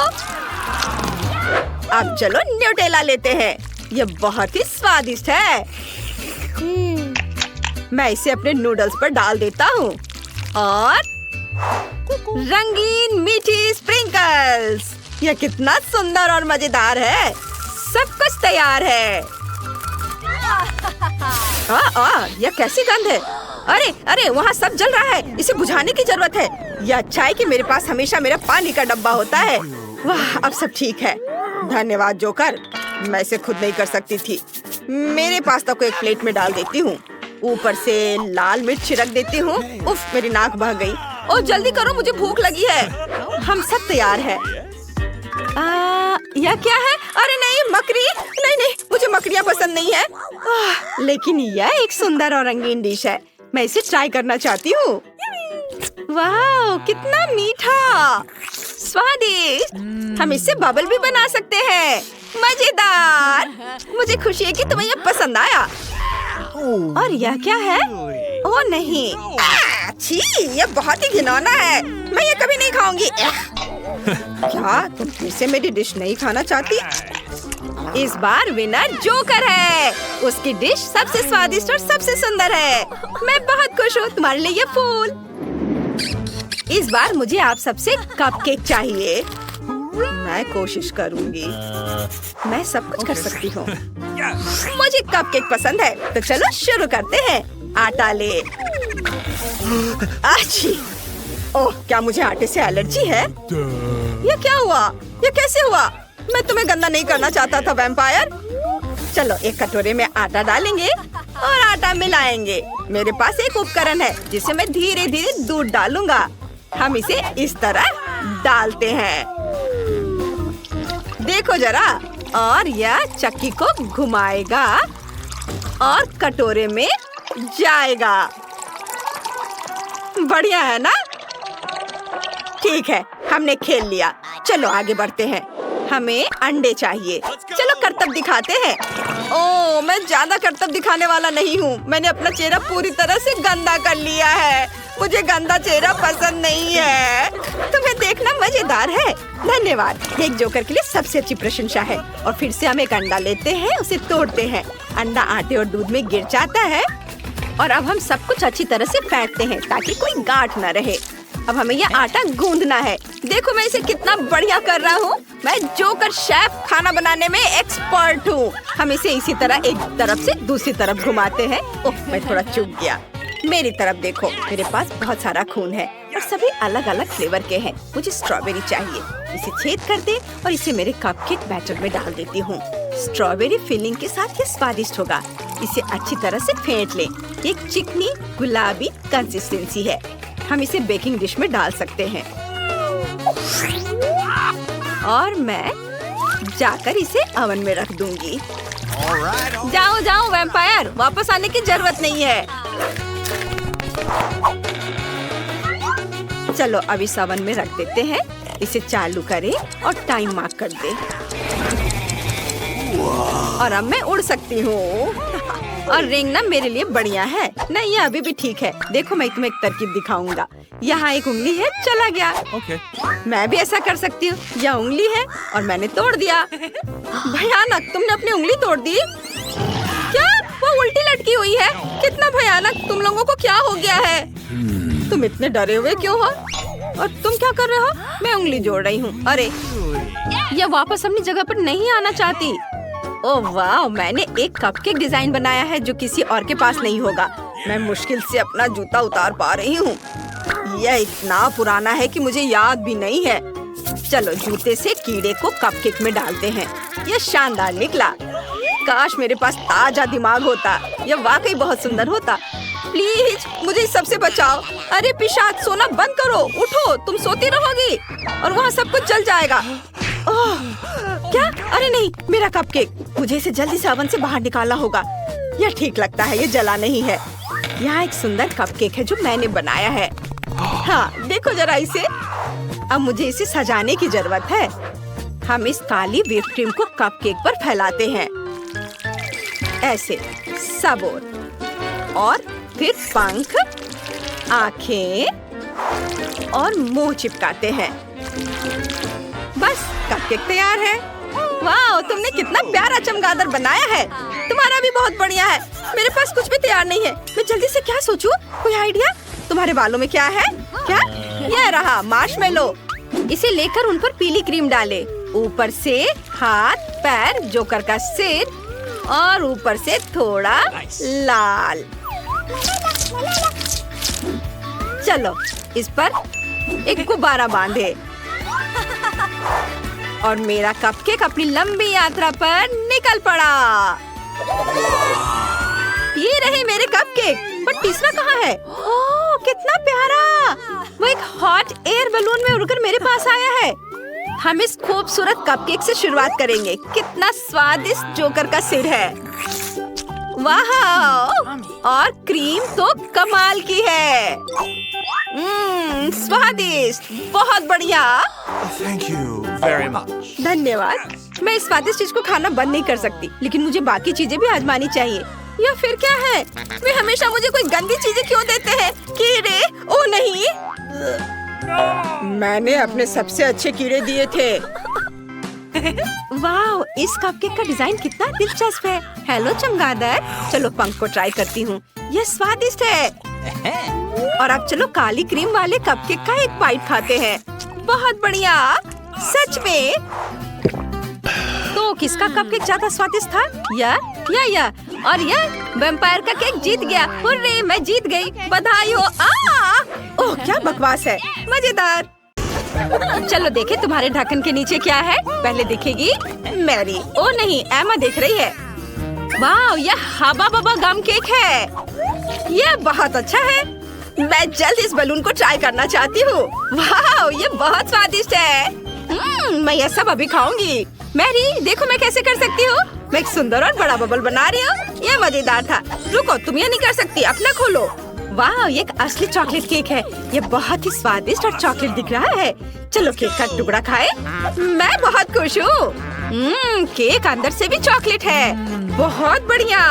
अब चलो न्यूटेला लेते हैं, ये बहुत ही स्वादिष्ट है। मैं इसे अपने नूडल्स पर डाल देता हूँ और रंगीन मीठी स्प्रिंकल्स। यह कितना सुंदर और मजेदार है। सब कुछ तैयार है। यह कैसी गंध है? अरे अरे, वहाँ सब जल रहा है, इसे बुझाने की जरूरत है। यह अच्छा है कि मेरे पास हमेशा मेरा पानी का डब्बा होता है। वाह, अब सब ठीक है। धन्यवाद जोकर, मैं इसे खुद नहीं कर सकती थी। मेरे पास्ता को एक प्लेट में डाल देती हूँ, ऊपर से लाल मिर्च छिड़क देती हूँ। उफ, मेरी नाक बह गई। ओ जल्दी करो, मुझे भूख लगी है। हम सब तैयार है। यह क्या है? अरे नहीं, मकड़ी। नहीं नहीं, मुझे मकड़ियाँ पसंद नहीं है। लेकिन यह एक सुंदर और रंगीन डिश है, मैं इसे ट्राई करना चाहती हूँ। वाह, कितना मीठा, स्वादिष्ट। हम इससे बबल भी बना सकते हैं। मजेदार। मुझे खुशी है कि तुम्हें यह पसंद आया। और यह क्या है? ओह नहीं, छी, यह बहुत ही घिनौना है। मैं ये कभी नहीं खाऊंगी। क्या तुम फिर से मेरी डिश नहीं खाना चाहती? इस बार विनर जोकर है। उसकी डिश सबसे स्वादिष्ट और सबसे सुंदर है। मैं बहुत खुश हूँ। तुम्हारे लिए ये फूल। इस बार मुझे आप सबसे कपकेक चाहिए। मैं कोशिश करूंगी, मैं सब कुछ कर सकती हूँ। मुझे कपकेक पसंद है, तो चलो शुरू करते हैं। आटा ले। अच्छी। ओह, क्या मुझे आटे से एलर्जी है? ये क्या हुआ? ये कैसे हुआ? मैं तुम्हें गंदा नहीं करना चाहता था वैम्पायर। चलो एक कटोरे में आटा डालेंगे और आटा मिलाएंगे। मेरे पास एक उपकरण है जिसे मैं धीरे धीरे दूध डालूंगा। हम इसे इस तरह डालते हैं, देखो जरा। और यह चक्की को घुमाएगा और कटोरे में जाएगा। बढ़िया है ना? ठीक है, हमने खेल लिया। चलो आगे बढ़ते हैं। हमें अंडे चाहिए। चलो करतब दिखाते हैं। ओह, मैं ज्यादा करतब दिखाने वाला नहीं हूँ। मैंने अपना चेहरा पूरी तरह से गंदा कर लिया है। मुझे गंदा चेहरा पसंद नहीं है। तुम्हें देखना मजेदार है। धन्यवाद, एक जोकर के लिए सबसे अच्छी प्रशंसा है। और फिर से हम एक अंडा लेते हैं, उसे तोड़ते हैं। अंडा आटे और दूध में गिर जाता है और अब हम सब कुछ अच्छी तरह से फेंटते हैं ताकि कोई गांठ न रहे। अब हमें यह आटा गूंदना है। देखो मैं इसे कितना बढ़िया कर रहा हूँ। मैं जोकर शेफ खाना बनाने में एक्सपर्ट हूँ। हम इसे इसी तरह एक तरफ से दूसरी तरफ घुमाते हैं। ओह, मैं थोड़ा चूक गया। मेरी तरफ देखो, मेरे पास बहुत सारा खून है और सभी अलग अलग फ्लेवर के हैं। मुझे स्ट्रॉबेरी चाहिए। इसे छेद कर दे और इसे मेरे कपकेक बैटर में डाल देती हूँ। स्ट्रॉबेरी फिलिंग के साथ ये स्वादिष्ट होगा। इसे अच्छी तरह से फेंट ले। एक चिकनी गुलाबी कंसिस्टेंसी है। हम इसे बेकिंग डिश में डाल सकते हैं और मैं जाकर इसे ओवन में रख दूंगी। जाओ जाओ वैम्पायर, वापस आने की जरूरत नहीं है। चलो अब इस ओवन में रख देते हैं। इसे चालू करें और टाइम मार्क कर दे। और अब मैं उड़ सकती हूँ। और रिंग ना मेरे लिए बढ़िया है। नहीं, ये अभी भी ठीक है। देखो मैं तुम्हें एक तरकीब दिखाऊंगा। यहाँ एक उंगली है, चला गया। मैं भी ऐसा कर सकती हूँ। यह उंगली है और मैंने तोड़ दिया। भयानक, तुमने अपनी उंगली तोड़ दी? क्या? वो उल्टी लटकी हुई है। कितना भयानक। तुम लोगों को क्या हो गया है? तुम इतने डरे हुए क्यों हो? और तुम क्या कर रहे हो? मैं उंगली जोड़ रही हूँ। अरे, यह वापस अपनी जगह पर नहीं आना चाहती। ओह वाह, मैंने एक कपकेक डिजाइन बनाया है जो किसी और के पास नहीं होगा। मैं मुश्किल से अपना जूता उतार पा रही हूँ। यह इतना पुराना है कि मुझे याद भी नहीं है। चलो जूते से कीड़े को कपकेक में डालते हैं। यह शानदार निकला। काश मेरे पास ताजा दिमाग होता। यह वाकई बहुत सुंदर होता। प्लीज मुझे इस सबसे बचाओ। अरे पिशाच, सोना बंद करो। उठो, तुम सोती रहोगी और वहाँ सब कुछ जल जाएगा। ओह, क्या? अरे नहीं, मेरा कपकेक। मुझे इसे जल्दी से ओवन से बाहर निकालना होगा। यह ठीक लगता है, ये जला नहीं है। यहाँ एक सुंदर कपकेक है जो मैंने बनाया है। हाँ, देखो जरा इसे। अब मुझे इसे सजाने की जरूरत है। हम इस काली व्हिप क्रीम को कपकेक पर फैलाते हैं। ऐसे सबोर और फिर पंख, आँखें और मुंह चिपकाते हैं। बस कपकेक तैयार है। वाह, तुमने कितना प्यारा चमगादड़ बनाया है। तुम्हारा भी बहुत बढ़िया है। मेरे पास कुछ भी तैयार नहीं है। मैं जल्दी से क्या सोचूं? कोई आइडिया? तुम्हारे बालों में क्या है? क्या? यह रहा मार्शमेलो। इसे लेकर उन पर पीली क्रीम डाले। ऊपर से हाथ, पैर, जोकर का सिर और ऊपर से थोड़ा लाल। चलो इस पर एक गुब्बारा बांधे और मेरा कपकेक अपनी लंबी यात्रा पर निकल पड़ा। ये रहे मेरे कपकेक। पर तीसरा कहाँ है? ओह, कितना प्यारा! वो एक हॉट एयर बलून में उड़कर मेरे पास आया है। हम इस खूबसूरत कपकेक से शुरुआत करेंगे। कितना स्वादिष्ट जोकर का सिर है। वाह! और क्रीम तो कमाल की है। स्वादिष्ट, बहुत बढ़िया। Thank you very much. धन्यवाद। मैं इस स्वादिष्ट चीज को खाना बंद नहीं कर सकती, लेकिन मुझे बाकी चीजें भी आजमानी चाहिए। या फिर क्या है? वे हमेशा मुझे कोई गंदी चीजें क्यों देते हैं? कीड़े? ओ नहीं, मैंने अपने सबसे अच्छे कीड़े दिए थे। वाह, इस कपकेक का डिजाइन कितना दिलचस्प है। हेलो चमगादड़, चलो पंख को ट्राई करती हूँ। यह स्वादिष्ट है। और अब चलो काली क्रीम वाले कपकेक का एक बाइट खाते हैं। बहुत बढ़िया, सच में। तो किसका कपकेक ज्यादा स्वादिष्ट था? या और यह वैम्पायर का केक जीत गया। हुर्रे, मैं जीत गई। बधाई हो। ओह, क्या बकवास है। मजेदार। चलो देखे तुम्हारे ढक्कन के नीचे क्या है। पहले देखेगी मैरी। ओ नहीं, एमा देख रही है। वाह, यह हबा बबा गम केक है। यह बहुत अच्छा है। मैं जल्द इस बलून को ट्राई करना चाहती हूँ। वाह, ये बहुत स्वादिष्ट है। मैं यह सब अभी खाऊंगी। मैरी, देखो मैं कैसे कर सकती हूँ। मैं एक सुंदर और बड़ा बबल बना रही हूँ। यह मजेदार था। रुको, तुम ये नहीं कर सकती, अपना खोलो। वाह, ये एक असली चॉकलेट केक है। ये बहुत ही स्वादिष्ट और चॉकलेट दिख रहा है। चलो केक का टुकड़ा खाए। मैं बहुत खुश हूँ। केक अंदर से भी चॉकलेट है। बहुत बढ़िया।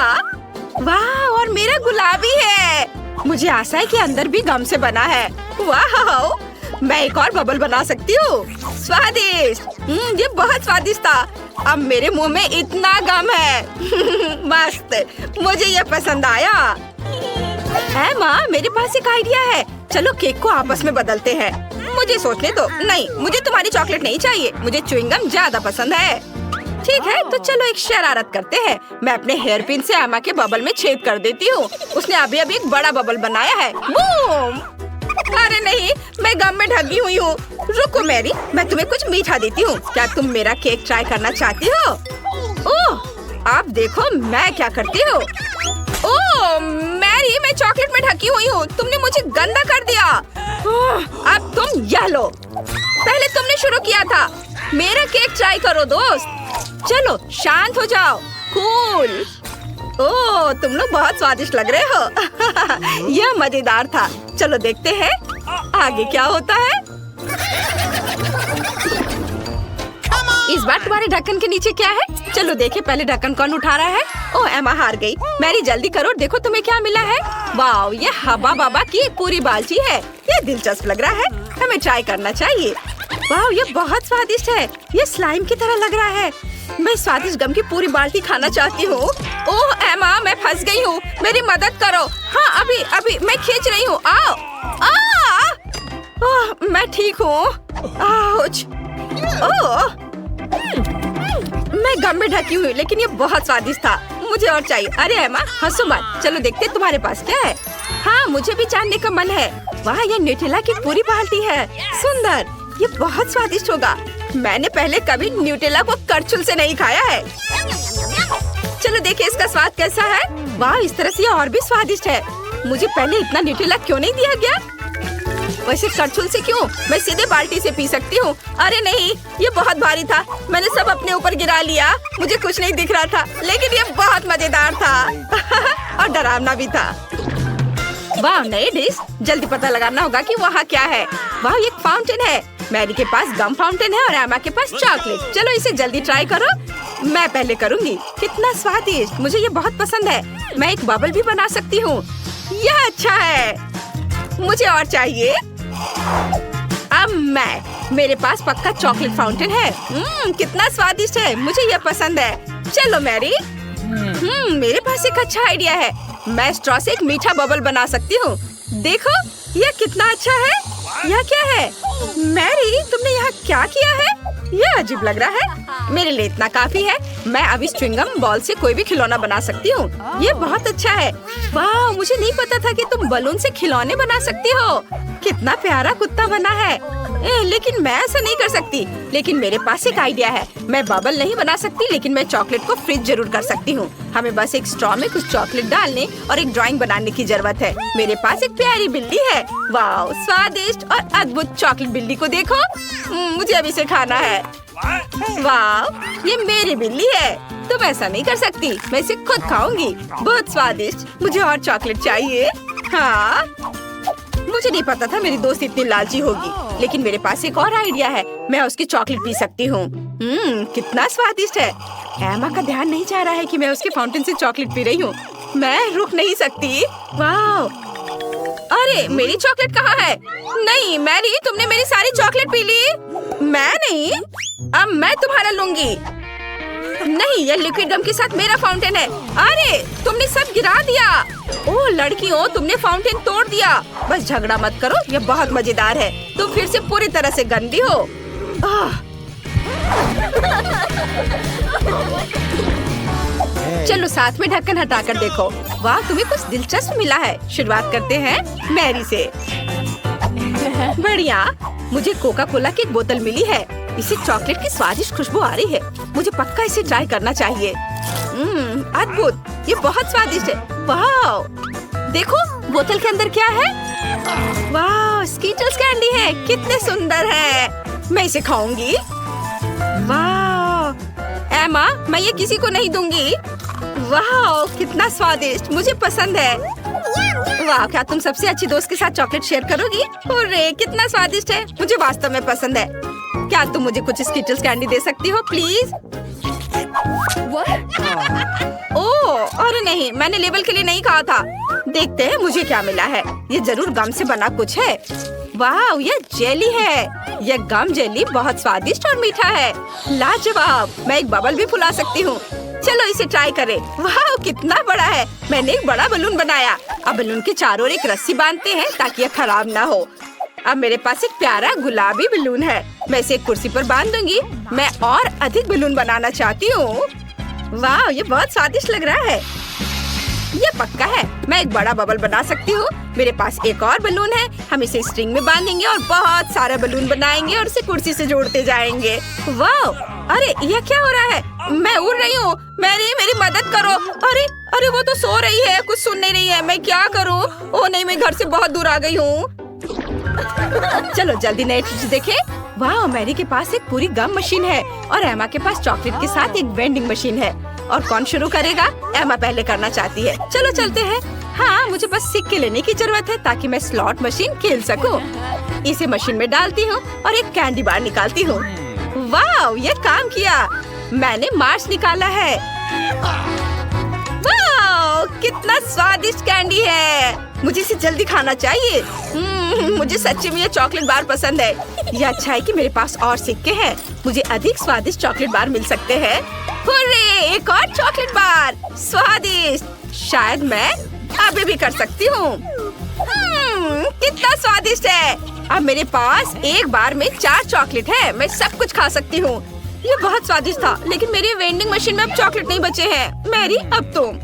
वाह, और मेरा गुलाबी है। मुझे आशा है कि अंदर भी गम से बना है। वाह, मैं एक और बबल बना सकती हूँ। स्वादिष्ट। ये बहुत स्वादिष्ट था। अब मेरे मुंह में इतना गम है। मस्त, मुझे ये पसंद आया। है माँ, मेरे पास एक आइडिया है। चलो केक को आपस में बदलते हैं। मुझे सोचने दो। नहीं, मुझे तुम्हारी चॉकलेट नहीं चाहिए। मुझे च्युइंगम ज्यादा पसंद है। ठीक है, तो चलो एक शरारत करते हैं। मैं अपने हेयर पिन से एमा के बबल में छेद कर देती हूँ। उसने अभी एक बड़ा बबल बनाया है। बूम! अरे नहीं, मैं गम में ढकी हुई हूँ। रुको मैरी, मैं तुम्हें कुछ मीठा देती हूँ। क्या तुम मेरा केक ट्राई करना चाहती हो? ओह, आप देखो मैं क्या करती हूँ। ओह मैरी, मैं चॉकलेट में ढकी हुई हूँ। तुमने मुझे गंदा कर दिया। अब तुम यह लो। पहले तुमने शुरू किया था। मेरा केक ट्राई करो दोस्त। चलो शांत हो जाओ। कूल। ओह, तुम लोग बहुत स्वादिष्ट लग रहे हो। यह मजेदार था। चलो देखते हैं आगे क्या होता है। इस बार तुम्हारे ढक्कन के नीचे क्या है? चलो देखे पहले ढक्कन कौन उठा रहा है। ओह, एमा हार गई। मैरी जल्दी करो, देखो तुम्हें क्या मिला है। वाह, ये हबा बाबा की पूरी बाल्टी है। ये दिलचस्प लग रहा है। हमें ट्राई करना चाहिए। वाह, ये बहुत स्वादिष्ट है। ये स्लाइम की तरह लग रहा है। मैं स्वादिष्ट गम की पूरी बाल्टी खाना चाहती हूँ। ओह एमा, मैं फंस गई हूँ। मेरी मदद करो। हाँ, अभी मैं खींच रही हूँ। आओ। ओह, मैं ठीक हूँ। ओह, मैं गम में ढकी हुई, लेकिन ये बहुत स्वादिष्ट था। मुझे और चाहिए। अरे एमा, हंसो मत। चलो देखते तुम्हारे पास क्या है। हाँ, मुझे भी जानने का मन है। वाह, ये न्यूटेला की पूरी बाल्टी है। सुंदर, ये बहुत स्वादिष्ट होगा। मैंने पहले कभी न्यूटेला को करछुल से नहीं खाया है। चलो देखिए इसका स्वाद कैसा है। वाह, इस तरह से ये और भी स्वादिष्ट है। मुझे पहले इतना न्यूटेला क्यों नहीं दिया गया? वैसे करछुल से क्यों? मैं सीधे बाल्टी से पी सकती हूँ। अरे नहीं, ये बहुत भारी था। मैंने सब अपने ऊपर गिरा लिया। मुझे कुछ नहीं दिख रहा था, लेकिन ये बहुत मजेदार था। और डरावना भी था। वाह, नई डिश। जल्दी पता लगाना होगा कि वहाँ क्या है। वाह, ये एक फाउंटेन है। मैरी के पास गम फाउंटेन है और एमा के पास चॉकलेट। चलो इसे जल्दी ट्राई करो। मैं पहले करूँगी। कितना स्वादिष्ट, मुझे ये बहुत पसंद है। मैं एक बबल भी बना सकती हूँ। यह अच्छा है, मुझे और चाहिए। अब मेरे पास पक्का चॉकलेट फाउंटेन है। कितना स्वादिष्ट है, मुझे यह पसंद है। चलो मैरी, मेरे पास एक अच्छा आइडिया है। मैं स्ट्रॉ से एक मीठा बबल बना सकती हूँ। देखो यह कितना अच्छा है। यह क्या है? मैरी, तुमने यहाँ क्या किया है? यह अजीब लग रहा है। मेरे लिए इतना काफी है। मैं अभी स्ट्रिंगम बॉल से कोई भी खिलौना बना सकती हूँ। ये बहुत अच्छा है। वाह, मुझे नहीं पता था कि तुम बलून से खिलौने बना सकती हो। कितना प्यारा कुत्ता बना है। लेकिन मैं ऐसा नहीं कर सकती। लेकिन मेरे पास एक आइडिया है। मैं बबल नहीं बना सकती, लेकिन मैं चॉकलेट को फ्रीज जरूर कर सकती हूँ। हमें बस एक स्ट्रॉ में कुछ चॉकलेट डालने और एक ड्राइंग बनाने की जरूरत है। मेरे पास एक प्यारी बिल्ली है। वाह, स्वादिष्ट और अद्भुत चॉकलेट बिल्ली को देखो। मुझे अभी इसे खाना है। वाह, ये मेरी बिल्ली है। तुम ऐसा नहीं कर सकती। मैं इसे खुद खाऊंगी। बहुत स्वादिष्ट। मुझे और चॉकलेट चाहिए। हाँ, मुझे नहीं पता था मेरी दोस्त इतनी लालची होगी, लेकिन मेरे पास एक और आइडिया है। मैं उसकी चॉकलेट पी सकती हूँ। कितना स्वादिष्ट है। एमा का ध्यान नहीं जा रहा है कि मैं उसके फाउंटेन से चॉकलेट पी रही हूँ। मैं रुक नहीं सकती। वाह, अरे मेरी चॉकलेट कहाँ है? नहीं मैरी, तुमने मेरी सारी चॉकलेट पी ली। मैं नहीं, अब मैं तुम्हारा लूंगी। नहीं, यह लिक्विड गम के साथ मेरा फाउंटेन है। अरे तुमने सब गिरा दिया। ओह लड़कियों, तुमने फाउंटेन तोड़ दिया। बस झगड़ा मत करो, यह बहुत मजेदार है। तुम फिर से पूरी तरह से गंदी हो। चलो साथ में ढक्कन हटाकर देखो। वाह, तुम्हें कुछ दिलचस्प मिला है। शुरुआत करते हैं मैरी से। बढ़िया, मुझे कोका कोला की एक बोतल मिली है। इसे चॉकलेट की स्वादिष्ट खुशबू आ रही है। मुझे पक्का इसे ट्राई करना चाहिए। अद्भुत, ये बहुत स्वादिष्ट है। वाह, देखो बोतल के अंदर क्या है। वाह, स्कीटल्स कैंडी है। कितने सुंदर है। मैं इसे खाऊंगी। वाह एमा, मैं ये किसी को नहीं दूंगी। वाह, कितना स्वादिष्ट, मुझे पसंद है। वाह, क्या तुम सबसे अच्छी दोस्त के साथ चॉकलेट शेयर करोगी? अरे कितना स्वादिष्ट है, मुझे वास्तव में पसंद है। क्या तुम मुझे कुछ स्कीटल्स कैंडी दे सकती हो प्लीज? ओह अरे नहीं, मैंने लेबल के लिए नहीं कहा था। देखते हैं मुझे क्या मिला है। ये जरूर गम से बना कुछ है। वाह, ये जेली है। यह गम जेली बहुत स्वादिष्ट और मीठा है। लाजवाब, मैं एक बबल भी फुला सकती हूँ। चलो इसे ट्राई करें। वाह, कितना बड़ा है। मैंने एक बड़ा बलून बनाया। अब बलून के चारों ओर एक रस्सी बांधते हैं ताकि यह खराब ना हो। अब मेरे पास एक प्यारा गुलाबी बलून है। मैं इसे एक कुर्सी पर बांध दूंगी। मैं और अधिक बलून बनाना चाहती हूँ। वाह, ये बहुत स्वादिष्ट लग रहा है। ये पक्का है, मैं एक बड़ा बबल बना सकती हूँ। मेरे पास एक और बलून है। हम इसे स्ट्रिंग में बांधेंगे और बहुत सारे बलून बनाएंगे और इसे कुर्सी से जोड़ते जाएंगे। वाह, अरे यह क्या हो रहा है? मैं उड़ रही हूँ। मेरी मदद करो। अरे अरे वो तो सो रही है, कुछ सुन नहीं रही है। मैं क्या करूँ? ओह नहीं, मैं घर से बहुत दूर आ गई हूँ। चलो जल्दी नई चीज देखें। वाह, मैरी के पास एक पूरी गम मशीन है और एमा के पास चॉकलेट के साथ एक वेंडिंग मशीन है। और कौन शुरू करेगा? एमा पहले करना चाहती है। चलो चलते हैं। हाँ, मुझे बस सिक्के लेने की जरूरत है ताकि मैं स्लॉट मशीन खेल सकूं। इसे मशीन में डालती हूँ और एक कैंडी बार निकालती हूँ। वाह, ये काम किया। मैंने मार्च निकाला है। वाह, कितना स्वादिष्ट कैंडी है। मुझे इसे जल्दी खाना चाहिए। मुझे सच्ची में ये चॉकलेट बार पसंद है। ये अच्छा है कि मेरे पास और सिक्के हैं। मुझे अधिक स्वादिष्ट चॉकलेट बार मिल सकते हैं। हुर्रे, एक और चॉकलेट बार। स्वादिष्ट। शायद मैं अभी भी कर सकती हूँ। कितना स्वादिष्ट है। अब मेरे पास एक बार में 4 चॉकलेट है। मैं सब कुछ खा सकती हूँ। ये बहुत स्वादिष्ट था, लेकिन मेरी वेंडिंग मशीन में अब चॉकलेट नहीं बचे हैं। मैरी, अब तुम।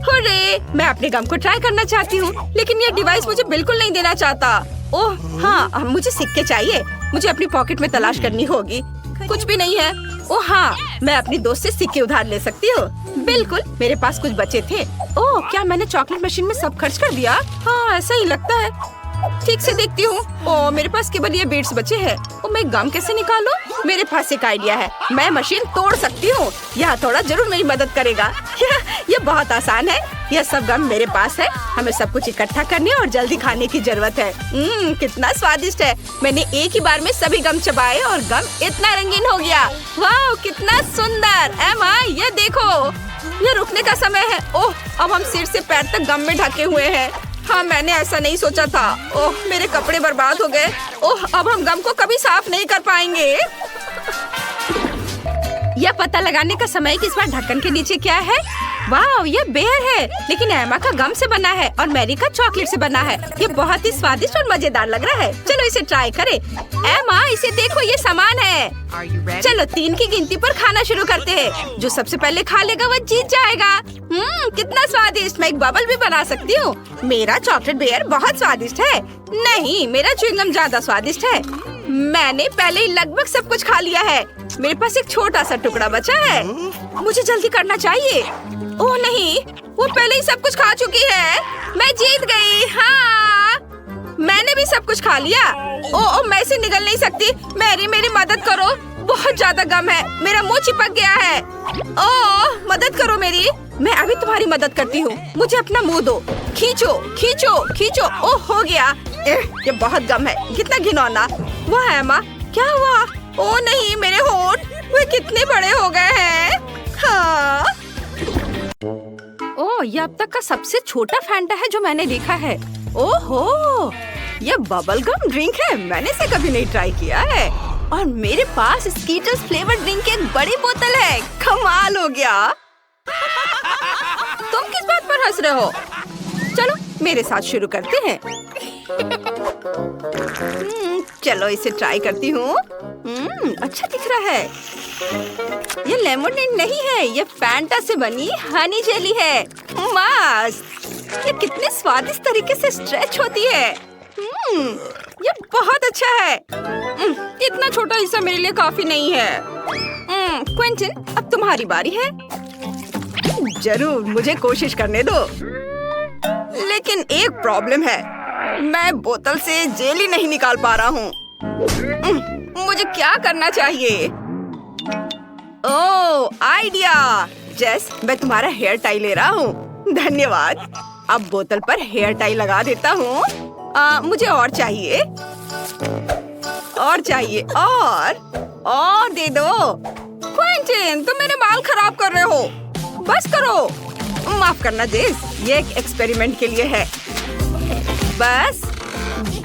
हुर्रे, मैं अपने गम को ट्राई करना चाहती हूँ, लेकिन ये डिवाइस मुझे बिल्कुल नहीं देना चाहता। ओह हाँ, मुझे सिक्के चाहिए। मुझे अपनी पॉकेट में तलाश करनी होगी। कुछ भी नहीं है। ओह हाँ, मैं अपनी दोस्त से सिक्के उधार ले सकती हूँ। बिल्कुल, मेरे पास कुछ बचे थे। ओह, क्या मैंने चॉकलेट मशीन में सब खर्च कर दिया? हाँ, ऐसा ही लगता है। ठीक से देखती हूँ। ओह, मेरे पास केवल ये बीट्स बचे हैं। ओह, मैं गम कैसे निकालूं? मेरे पास एक आइडिया है। मैं मशीन तोड़ सकती हूँ। यह थोड़ा जरूर मेरी मदद करेगा। ये बहुत आसान है। यह सब गम मेरे पास है। हमें सब कुछ इकट्ठा करने और जल्दी खाने की जरूरत है। कितना स्वादिष्ट है। मैंने एक ही बार में सभी गम चबाए और गम इतना रंगीन हो गया। वाह, कितना सुंदर। एमा, ये देखो, ये रुकने का समय है। ओह, अब हम सिर से पैर तक गम में ढके हुए हैं। हाँ, मैंने ऐसा नहीं सोचा था। ओह, मेरे कपड़े बर्बाद हो गए। ओह, अब हम गम को कभी साफ नहीं कर पाएंगे। यह पता लगाने का समय कि इस बार ढक्कन के नीचे क्या है। वाह, ये बेर है, लेकिन एमा का गम से बना है और मैरी का चॉकलेट से बना है। ये बहुत ही स्वादिष्ट और मजेदार लग रहा है। चलो इसे ट्राई करें। एमा, इसे देखो, ये सामान है। चलो 3 की गिनती पर खाना शुरू करते हैं। जो सबसे पहले खा लेगा वो जीत जाएगा। कितना स्वादिष्ट। मैं एक बबल भी बना सकती हूँ। मेरा चॉकलेट बेर बहुत स्वादिष्ट है। नहीं, मेरा च्युइंगम ज्यादा स्वादिष्ट है। मैंने पहले ही लगभग सब कुछ खा लिया है। मेरे पास एक छोटा सा टुकड़ा बचा है। मुझे जल्दी करना चाहिए। ओह नहीं, वो पहले ही सब कुछ खा चुकी है। मैं जीत गई। हाँ, मैंने भी सब कुछ खा लिया। ओह, मैं इसे निगल नहीं सकती। मेरी मदद करो। बहुत ज्यादा गम है। मेरा मुंह चिपक गया है। ओह, मदद करो मेरी। मैं अभी तुम्हारी मदद करती हूँ। मुझे अपना मुंह दो। खींचो खींचो खींचो। ओह, हो गया। ये बहुत गम है। कितना घिनौना। वाह एमा, क्या हुआ? ओह नहीं, मेरे होंठ वे कितने बड़े हो गए हैं। हाँ। ओह, ये अब तक का सबसे छोटा फैंटा है जो मैंने देखा है। ओहो, ये बबल गम ड्रिंक है। मैंने इसे कभी नहीं ट्राई किया है। और मेरे पास स्कीटर्स फ्लेवर ड्रिंक की एक बड़ी बोतल है। कमाल हो गया। तुम किस बात पर हंस रहे हो? चलो मेरे साथ शुरू करते हैं। चलो इसे ट्राई करती हूँ। अच्छा दिख रहा है। ये लेमोनेड नहीं है, ये फैंटा से बनी हनी जेली है। मस्त। ये कितने स्वादिष्ट तरीके से स्ट्रेच होती है। ये बहुत अच्छा है। इतना छोटा हिस्सा मेरे लिए काफी नहीं है। क्विंटन, अब तुम्हारी बारी है। जरूर, मुझे कोशिश करने दो। लेकिन एक प्रॉब्लम है। मैं बोतल से जेली नहीं निकाल पा रहा हूँ। मुझे क्या करना चाहिए? ओह, आइडिया। जेस, मैं तुम्हारा हेयर टाई ले रहा हूँ। धन्यवाद। अब बोतल पर हेयर टाई लगा देता हूँ। मुझे और चाहिए। और चाहिए। और दे दो। क्विंटन, तुम मेरे बाल खराब कर रहे हो। बस करो। माफ करना जेस, ये एक एक्सपेरिमेंट के लिए है। बस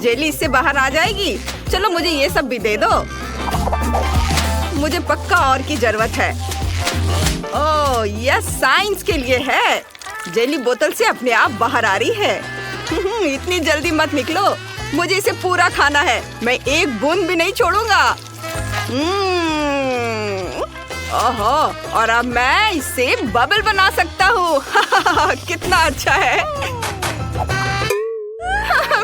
जेली इससे बाहर आ जाएगी। चलो मुझे ये सब भी दे दो। मुझे पक्का और की जरूरत है। ओह, यह साइंस के लिए है। जेली बोतल से अपने आप बाहर आ रही है। इतनी जल्दी मत निकलो। मुझे इसे पूरा खाना है। मैं एक बूंद भी नहीं छोड़ूंगा। ओहो, और अब मैं इसे बबल बना सकता हूँ। कितना अच्छा है।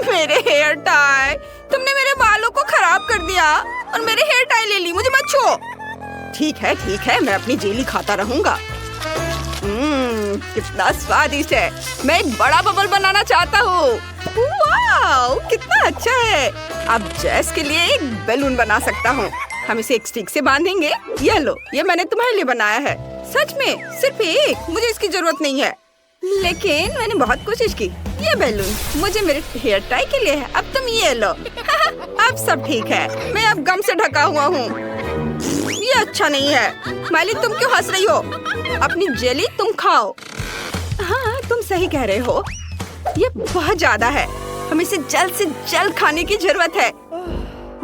मेरे हेयर टाई। तुमने मेरे बालों को खराब कर दिया और मेरे हेयर टाई ले ली। मुझे मत छो। ठीक है, मैं अपनी जेली खाता रहूंगा। कितना स्वादिष्ट है। मैं एक बड़ा बबल बनाना चाहता हूँ। वाह, कितना अच्छा है। अब जेस के लिए एक बैलून बना सकता हूँ। हम इसे एक स्टिक से बांधेंगे। ये लो, ये मैंने तुम्हारे लिए बनाया है। सच में? सिर्फ एक? मुझे इसकी जरूरत नहीं है, लेकिन मैंने बहुत कोशिश की। ये बैलून मुझे मेरे हेयर टाई के लिए है। अब तुम ये लो। अब सब ठीक है। मैं अब गम से ढका हुआ हूँ। ये अच्छा नहीं है। मालिक, तुम क्यों हंस रही हो? अपनी जेली तुम खाओ। हाँ, तुम सही कह रहे हो। ये बहुत ज्यादा है। हमें इसे जल्द से जल्द खाने की जरूरत है।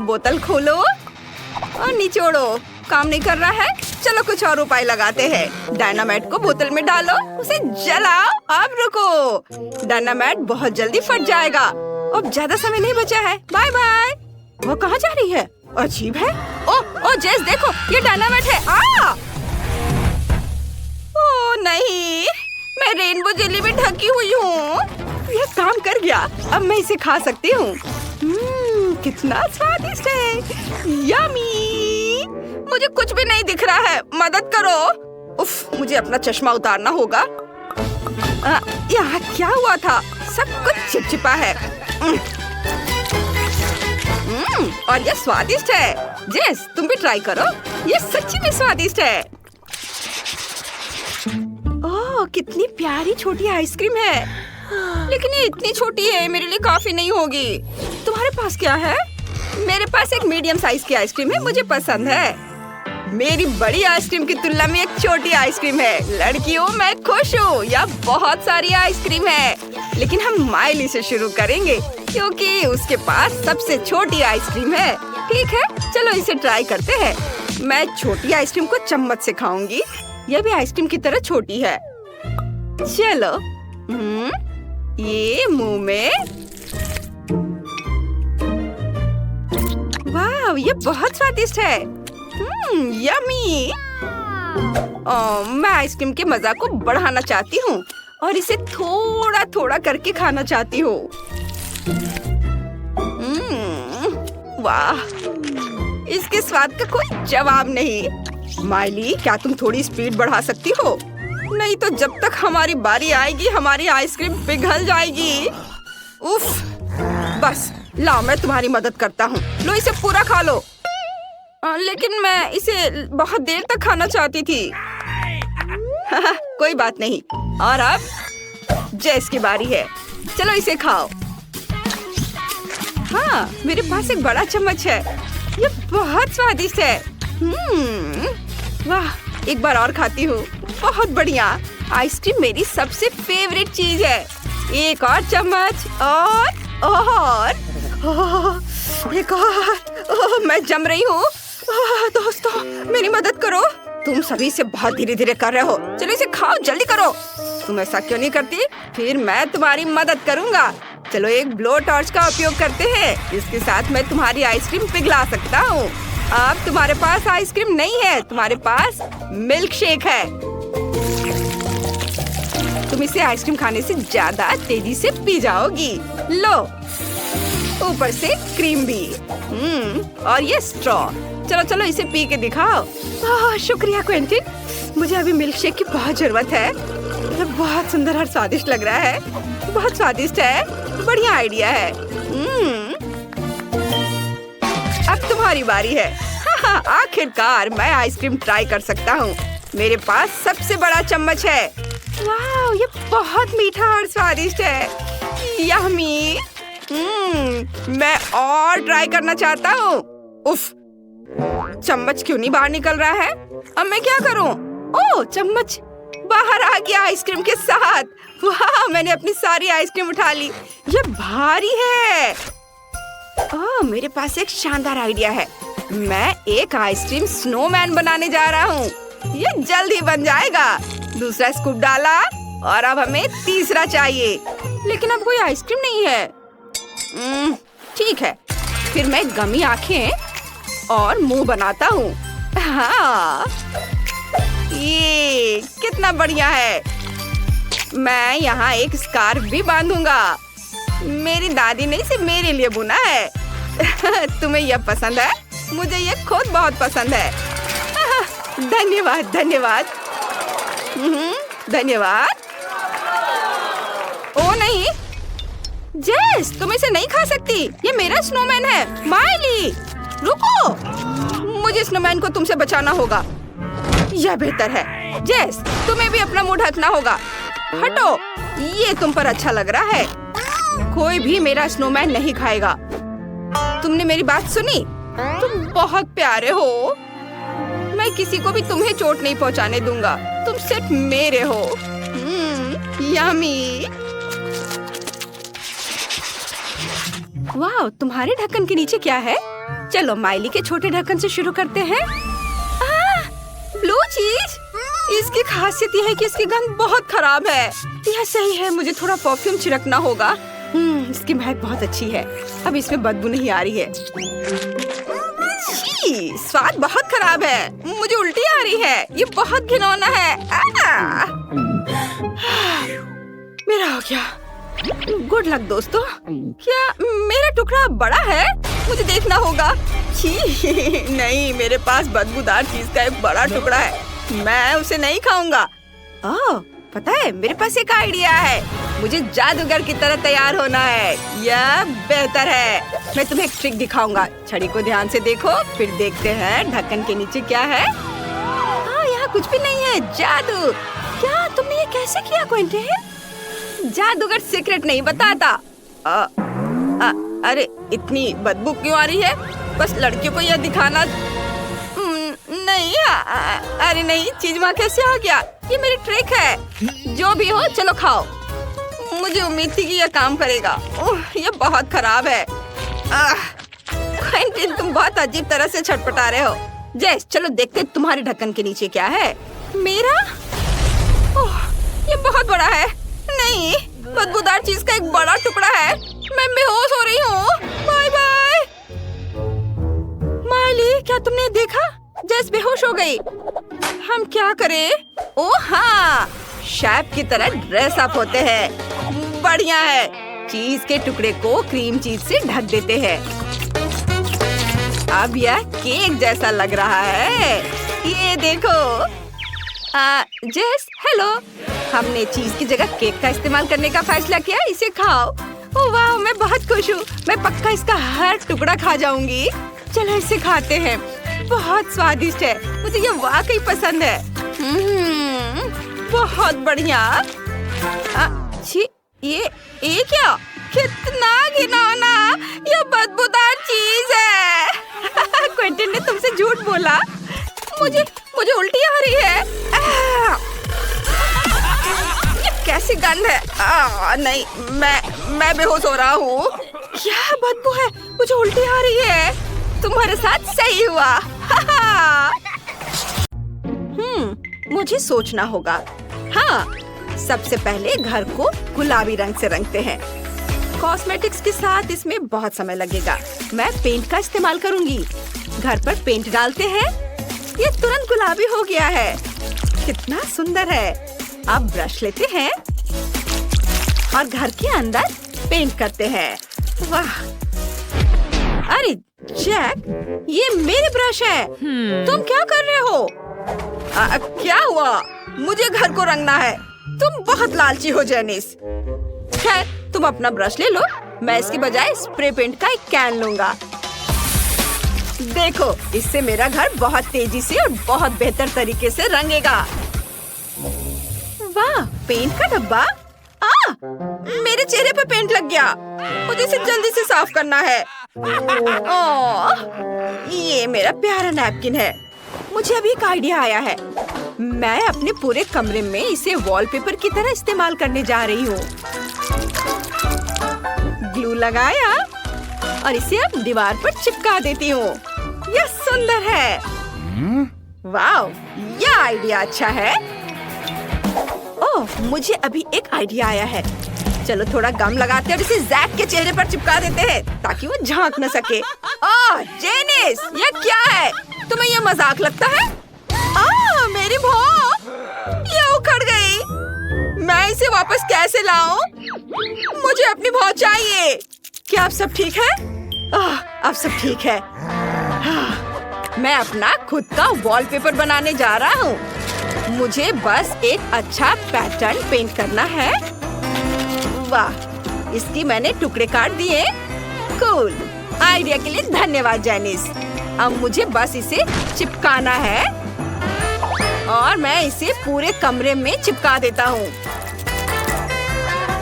बोतल खोलो और निचोड़ो। काम नहीं कर रहा है। चलो कुछ और उपाय लगाते हैं। डायनामाइट को बोतल में डालो, उसे जलाओ। अब रुको, डायनामाइट बहुत जल्दी फट जाएगा। अब ज्यादा समय नहीं बचा है। Bye bye. वो कहाँ जा रही है? अजीब है। ओ जेस, देखो, ये डायनामाइट है। ओ नहीं, मैं रेनबो जेली में ढकी हुई हूँ। यह काम कर गया। अब मैं इसे खा सकती हूँ। कितना स्वादिष्ट है। यम्मी। मुझे कुछ भी नहीं दिख रहा है। मदद करो। उफ, मुझे अपना चश्मा उतारना होगा। यहाँ क्या हुआ था? सब कुछ चिपचिपा है। और ये स्वादिष्ट है। जेस, तुम भी ट्राई करो। ये सच्ची में स्वादिष्ट है। ओह, ओह, कितनी प्यारी छोटी आइसक्रीम है, लेकिन ये इतनी छोटी है, मेरे लिए काफी नहीं होगी। तुम्हारे पास क्या है? मेरे पास एक मीडियम साइज की आइसक्रीम है, मुझे पसंद है। मेरी बड़ी आइसक्रीम की तुलना में एक छोटी आइसक्रीम है। लड़कियों, मैं खुश हूँ, यहाँ बहुत सारी आइसक्रीम है, लेकिन हम माइली से शुरू करेंगे क्योंकि उसके पास सबसे छोटी आइसक्रीम है। ठीक है, चलो इसे ट्राई करते हैं। मैं छोटी आइसक्रीम को चम्मच से खाऊंगी। यह भी आइसक्रीम की तरह छोटी है। चलो, ये मुंह में। वाह, ये बहुत स्वादिष्ट है। यम्मी। मैं आइसक्रीम के मजा को बढ़ाना चाहती हूँ और इसे थोड़ा थोड़ा करके खाना चाहती हूँ। वाह, इसके स्वाद का कोई जवाब नहीं। माइली, क्या तुम थोड़ी स्पीड बढ़ा सकती हो? नहीं तो जब तक हमारी बारी आएगी हमारी आइसक्रीम पिघल जाएगी। उफ, बस लाओ, मैं तुम्हारी मदद करता हूँ। लो, इसे पूरा खा लो। लेकिन मैं इसे बहुत देर तक खाना चाहती थी। कोई बात नहीं। और अब जेस की बारी है। चलो इसे खाओ। हाँ, मेरे पास एक बड़ा चम्मच है। ये बहुत स्वादिष्ट है। वाह, एक बार और खाती हूँ। बहुत बढ़िया। आइसक्रीम मेरी सबसे फेवरेट चीज है। एक और चम्मच और एक और। मैं जम रही हूँ। दोस्तों, मेरी मदद करो। तुम सभी से बहुत धीरे धीरे कर रहे हो। चलो इसे खाओ, जल्दी करो। तुम ऐसा क्यों नहीं करती? फिर मैं तुम्हारी मदद करूँगा। चलो एक ब्लो टॉर्च का उपयोग करते हैं। इसके साथ मैं तुम्हारी आइसक्रीम पिघला सकता हूँ। अब तुम्हारे पास आइसक्रीम नहीं है, तुम्हारे पास मिल्क शेक है। तुम इसे आइसक्रीम खाने से ज्यादा तेजी से पी जाओगी। लो, ऊपर से क्रीम भी। और ये स्ट्रॉ। चलो चलो इसे पी के दिखाओ। शुक्रिया क्वेंटिन, मुझे अभी मिल्क शेक की बहुत जरूरत है। ये बहुत सुंदर और स्वादिष्ट लग रहा है। बहुत स्वादिष्ट है, बढ़िया आइडिया है। अब तुम्हारी बारी है। आखिरकार मैं आइसक्रीम ट्राई कर सकता हूँ। मेरे पास सबसे बड़ा चम्मच है। वाह, ये बहुत मीठा और स्वादिष्ट है। यम्मी। मैं और ट्राई करना चाहता हूँ। उफ, चम्मच क्यों नहीं बाहर निकल रहा है? अब मैं क्या करूँ? ओह, चम्मच बाहर आ गया आइसक्रीम के साथ। वाह, मैंने अपनी सारी आइसक्रीम उठा ली। ये भारी है। ओह, मेरे पास एक शानदार आइडिया है। मैं एक आइसक्रीम स्नोमैन बनाने जा रहा हूँ। ये जल्द ही बन जाएगा। दूसरा स्कूप डाला और अब हमें तीसरा चाहिए, लेकिन अब कोई आइसक्रीम नहीं है। ठीक है, फिर मैं गमी आंखें और मुंह बनाता हूँ। हाँ, ये कितना बढ़िया है। मैं यहाँ एक स्कार्फ भी बांधूंगा। मेरी दादी ने इसे मेरे लिए बुना है। तुम्हें यह पसंद है? मुझे ये खुद बहुत पसंद है। धन्यवाद धन्यवाद। धन्यवाद। ओ नहीं, जेस, तुम इसे नहीं खा सकती। ये मेरा स्नोमैन है। माइली, रुको, मुझे स्नोमैन को तुमसे बचाना होगा। यह बेहतर है। जेस, तुम्हें भी अपना मुंह ढकना होगा। हटो, ये तुम पर अच्छा लग रहा है। कोई भी मेरा स्नोमैन नहीं खाएगा। तुमने मेरी बात सुनी? तुम बहुत प्यारे हो। मैं किसी को भी तुम्हें चोट नहीं पहुंचाने दूंगा। तुम सिर्फ मेरे हो। यम्मी। वाह, तुम्हारे ढक्कन के नीचे क्या है? चलो माइली के छोटे ढक्कन से शुरू करते हैं। ब्लू चीज। इसकी खासियत यह है कि इसकी गंध बहुत खराब है। यह सही है, मुझे थोड़ा परफ्यूम छिड़कना होगा। इसकी महक बहुत अच्छी है। अब इसमें बदबू नहीं आ रही है। छी, स्वाद बहुत खराब है। मुझे उल्टी आ रही है। ये बहुत घिनौना है। मेरा हो गया। गुड लक दोस्तों। क्या मेरा टुकड़ा बड़ा है? मुझे देखना होगा। छी, नहीं, मेरे पास बदबूदार चीज का एक बड़ा टुकड़ा है। मैं उसे नहीं खाऊंगा। ओह, पता है, मेरे पास एक आइडिया है। मुझे जादूगर की तरह तैयार होना है। यह बेहतर है। मैं तुम्हें एक ट्रिक दिखाऊंगा। छड़ी को ध्यान से देखो, फिर देखते हैं ढक्कन के नीचे क्या है। हाँ, यहाँ कुछ भी नहीं है। जादू। क्या तुमने ये कैसे किया क्विंटन? जादूगर सीक्रेट नहीं बताता। अरे इतनी बदबू क्यों आ रही है? बस लड़कियों को यह दिखाना नहीं। अरे नहीं, चीज वहाँ कैसे आ गया? ये मेरी ट्रिक है। जो भी हो चलो खाओ। मुझे उम्मीद थी कि यह काम करेगा। ये बहुत खराब है। क्विंटन तुम बहुत अजीब तरह से छटपटा रहे हो। जेस चलो देखते तुम्हारे ढक्कन के नीचे क्या है। मेरा? ओह ये बहुत बड़ा है। नहीं, बदबूदार चीज का एक बड़ा टुकड़ा है। मैं बेहोश हो रही हूँ। Bye bye. माली क्या तुमने देखा? जेस बेहोश हो गई। हम क्या करें? ओह हाँ, शेफ की तरह ड्रेस अप होते हैं। बढ़िया है। चीज के टुकड़े को क्रीम चीज से ढक देते हैं। अब यह केक जैसा लग रहा है। ये देखो। जेस हेलो। हमने चीज की जगह केक का इस्तेमाल करने का फैसला किया। इसे खाओ। ओह वाह, मैं बहुत खुश हूँ। मैं पक्का इसका हर टुकड़ा खा जाऊंगी। चलो इसे खाते हैं। बहुत स्वादिष्ट है। मुझे ये वाकई पसंद है। बहुत बढ़िया। ये क्या? कितना घिनौना। ये बदबूदार चीज है। क्विंटन ने तुमसे झूठ बोला। मुझे उल्टी आ रही है। ये कैसी गंध है? नहीं, मैं बेहोश हो रहा हूँ। क्या बदबू है? मुझे उल्टी आ रही है। तुम्हारे साथ सही हुआ। मुझे सोचना होगा। हाँ, सबसे पहले घर को गुलाबी रंग से रंगते हैं। कॉस्मेटिक्स के साथ इसमें बहुत समय लगेगा। मैं पेंट का इस्तेमाल करूंगी। घर पर पेंट डालते हैं। ये तुरंत गुलाबी हो गया है। कितना सुंदर है। अब ब्रश लेते हैं और घर के अंदर पेंट करते हैं। वाह! अरे जैक, ये मेरे ब्रश है। तुम क्या कर रहे हो? क्या हुआ? मुझे घर को रंगना है। तुम बहुत लालची हो जेनिस। खैर, तुम अपना ब्रश ले लो। मैं इसके बजाय स्प्रे पेंट का एक कैन लूंगा। देखो, इससे मेरा घर बहुत तेजी से और बहुत बेहतर तरीके से रंगेगा। वाह, पेंट का डब्बा। मेरे चेहरे पे पेंट लग गया। मुझे इसे जल्दी से साफ करना है। ये मेरा प्यारा नैपकिन है। मुझे अभी एक आइडिया आया है। मैं अपने पूरे कमरे में इसे वॉलपेपर की तरह इस्तेमाल करने जा रही हूँ। ग्लू लगाया और इसे अब दीवार पर चिपका देती हूँ। यह सुंदर है। वाह, यह आइडिया अच्छा है। ओह, मुझे अभी एक आइडिया आया है। चलो थोड़ा गम लगाते हैं और इसे जैक के चेहरे पर चिपका देते हैं ताकि वो झांक न सके। ओह जेनिस, ये क्या है? तुम्हें ये मजाक लगता है? मेरी भौं! ये उखड़ गई। मैं इसे वापस कैसे लाऊं? मुझे अपनी भौं चाहिए। क्या अब सब ठीक है? अब सब ठीक है। मैं अपना खुद का वॉलपेपर बनाने जा रहा हूँ। मुझे बस एक अच्छा पैटर्न पेंट करना है। वाह, इसकी मैंने टुकड़े काट दिए। कूल, आइडिया के लिए धन्यवाद जेनिस। अब मुझे बस इसे चिपकाना है और मैं इसे पूरे कमरे में चिपका देता हूँ।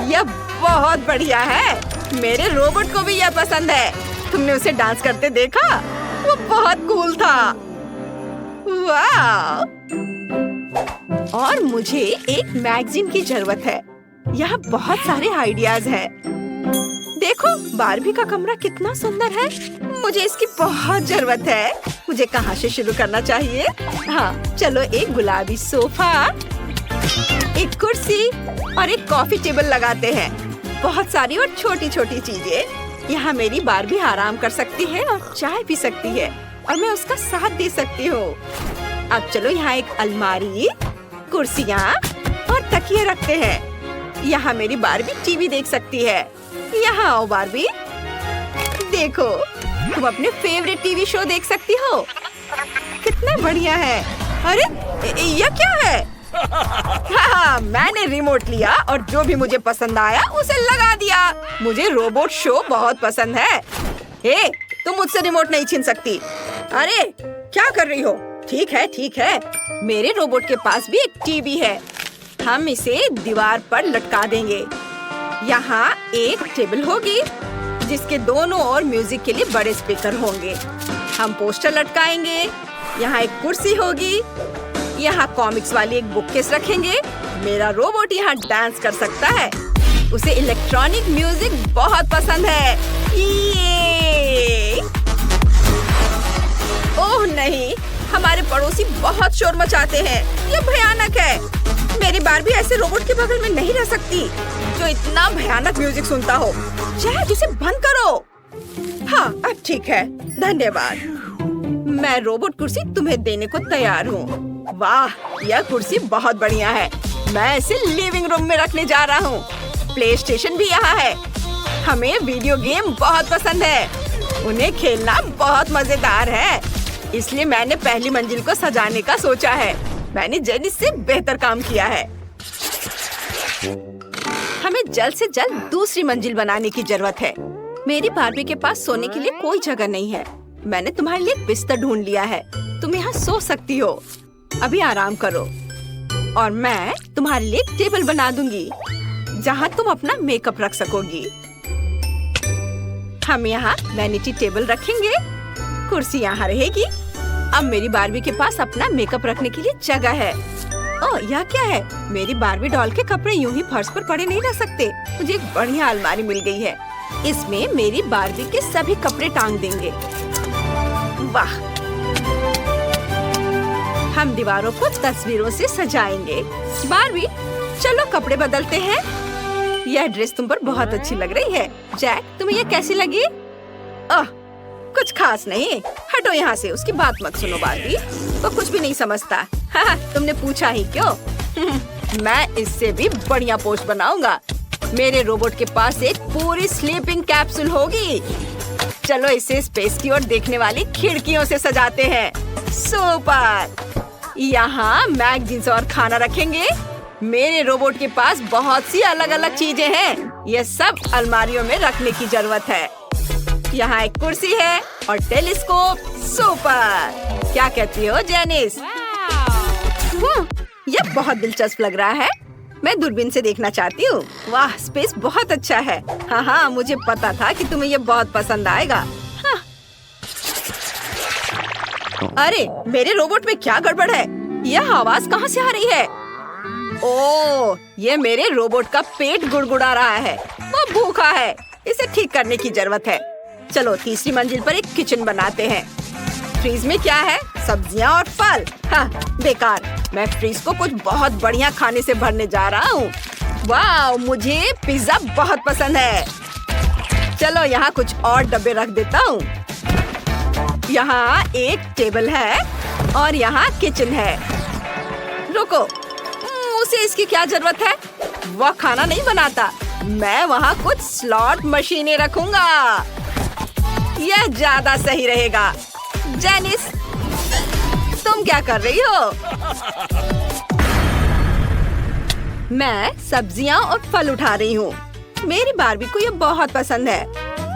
यह बहुत बढ़िया है। मेरे रोबोट को भी यह पसंद है। तुमने उसे डांस करते देखा? वो बहुत कूल था। वाह! और मुझे एक मैगजीन की जरूरत है। यहाँ बहुत सारे आइडियाज हैं। देखो, बारबी का कमरा कितना सुंदर है। मुझे इसकी बहुत जरूरत है। मुझे कहाँ से शुरू करना चाहिए? हाँ, चलो एक गुलाबी सोफा, एक कुर्सी और एक कॉफी टेबल लगाते हैं। बहुत सारी और छोटी छोटी चीजें। यहाँ मेरी बारबी आराम कर सकती है और चाय पी सकती है और मैं उसका साथ दे सकती हूँ। अब चलो यहाँ एक अलमारी, कुर्सियाँ और तकिए रखते हैं। यहाँ मेरी बारबी टीवी देख सकती है। यहाँ आओ बारबी। देखो, तुम अपने फेवरेट टीवी शो देख सकती हो। कितना बढ़िया है। अरे यह क्या है? हाँ, मैंने रिमोट लिया और जो भी मुझे पसंद आया उसे लगा दिया। मुझे रोबोट शो बहुत पसंद है। हे, तुम मुझसे रिमोट नहीं छीन सकती। अरे क्या कर रही हो? ठीक है, ठीक है। मेरे रोबोट के पास भी एक टीवी है। हम इसे दीवार पर लटका देंगे। यहाँ एक टेबल होगी जिसके दोनों ओर म्यूजिक के लिए बड़े स्पीकर होंगे। हम पोस्टर लटकाएंगे। यहाँ एक कुर्सी होगी। यहाँ कॉमिक्स वाली एक बुककेस रखेंगे। मेरा रोबोट यहाँ डांस कर सकता है। उसे इलेक्ट्रॉनिक म्यूजिक बहुत पसंद है। ये! ओह नहीं, हमारे पड़ोसी बहुत शोर मचाते हैं। ये भयानक है। मेरी बारबी ऐसे रोबोट के बगल में नहीं रह सकती जो इतना भयानक म्यूजिक सुनता हो। जैक, इसे बंद करो। हाँ, अब ठीक है, धन्यवाद। मैं रोबोट कुर्सी तुम्हें देने को तैयार हूँ। वाह, यह कुर्सी बहुत बढ़िया है। मैं इसे लिविंग रूम में रखने जा रहा हूँ। प्ले स्टेशन भी यहाँ है। हमें वीडियो गेम बहुत पसंद है। उन्हें खेलना बहुत मजेदार है। इसलिए मैंने पहली मंजिल को सजाने का सोचा है। मैंने जेनिस से बेहतर काम किया है। हमें जल्द से जल्द दूसरी मंजिल बनाने की जरूरत है। मेरी बारबी के पास सोने के लिए कोई जगह नहीं है। मैंने तुम्हारे लिए एक बिस्तर ढूंढ लिया है। तुम यहाँ सो सकती हो। अभी आराम करो और मैं तुम्हारे लिए एक टेबल बना दूंगी जहाँ तुम अपना मेकअप रख सकोगी। हम यहाँ वैनिटी टेबल रखेंगे। कुर्सी यहाँ रहेगी। अब मेरी बारबी के पास अपना मेकअप रखने के लिए जगह है। ओह, यह क्या है? मेरी बारबी डॉल के कपड़े यूं ही फर्श पर पड़े नहीं रह सकते। मुझे एक बढ़िया अलमारी मिल गई है। इसमें मेरी बारबी के सभी कपड़े टांग देंगे। वाह! हम दीवारों को तस्वीरों से सजाएंगे। बारबी, चलो कपड़े बदलते हैं। यह ड्रेस तुम पर बहुत अच्छी लग रही है। जैक, तुम्हें यह कैसी लगी? ओह, कुछ खास नहीं। हटो यहाँ से। उसकी बात मत सुनो बारबी, वो कुछ भी नहीं समझता। हाँ, तुमने पूछा ही क्यों? मैं इससे भी बढ़िया पोस्ट बनाऊंगा। मेरे रोबोट के पास एक पूरी स्लीपिंग कैप्सूल होगी। चलो इसे स्पेस की ओर देखने वाली खिड़कियों से सजाते हैं। सुपर! यहाँ मैगजीन्स और खाना रखेंगे। मेरे रोबोट के पास बहुत सी अलग अलग चीजें हैं। ये सब अलमारियों में रखने की जरूरत है। यहाँ एक कुर्सी है और टेलीस्कोप। सुपर! क्या कहती हो जेनिस? यह बहुत दिलचस्प लग रहा है। मैं दूरबीन से देखना चाहती हूँ। वाह, स्पेस बहुत अच्छा है। हाँ, मुझे पता था कि तुम्हें यह बहुत पसंद आएगा। हाँ। अरे, मेरे रोबोट में क्या गड़बड़ है? यह आवाज कहाँ से आ रही है? ओह, ये मेरे रोबोट का पेट गुड़गुड़ा रहा है। वो भूखा है। इसे ठीक करने की जरूरत है। चलो तीसरी मंजिल पर एक किचन बनाते हैं। फ्रीज में क्या है? सब्जियां और फल। हाँ, बेकार। मैं फ्रीज को कुछ बहुत बढ़िया खाने से भरने जा रहा हूँ। वाह, मुझे पिज्जा बहुत पसंद है। चलो यहाँ कुछ और डब्बे रख देता हूँ। यहाँ एक टेबल है और यहाँ किचन है। रुको, उसे इसकी क्या जरूरत है? वह खाना नहीं बनाता। मैं वहाँ कुछ स्लॉट मशीनें रखूंगा। यह ज्यादा सही रहेगा। जेनिस, तुम क्या कर रही हो? मैं सब्जियां और फल उठा रही हूँ। मेरी बारबी को यह बहुत पसंद है।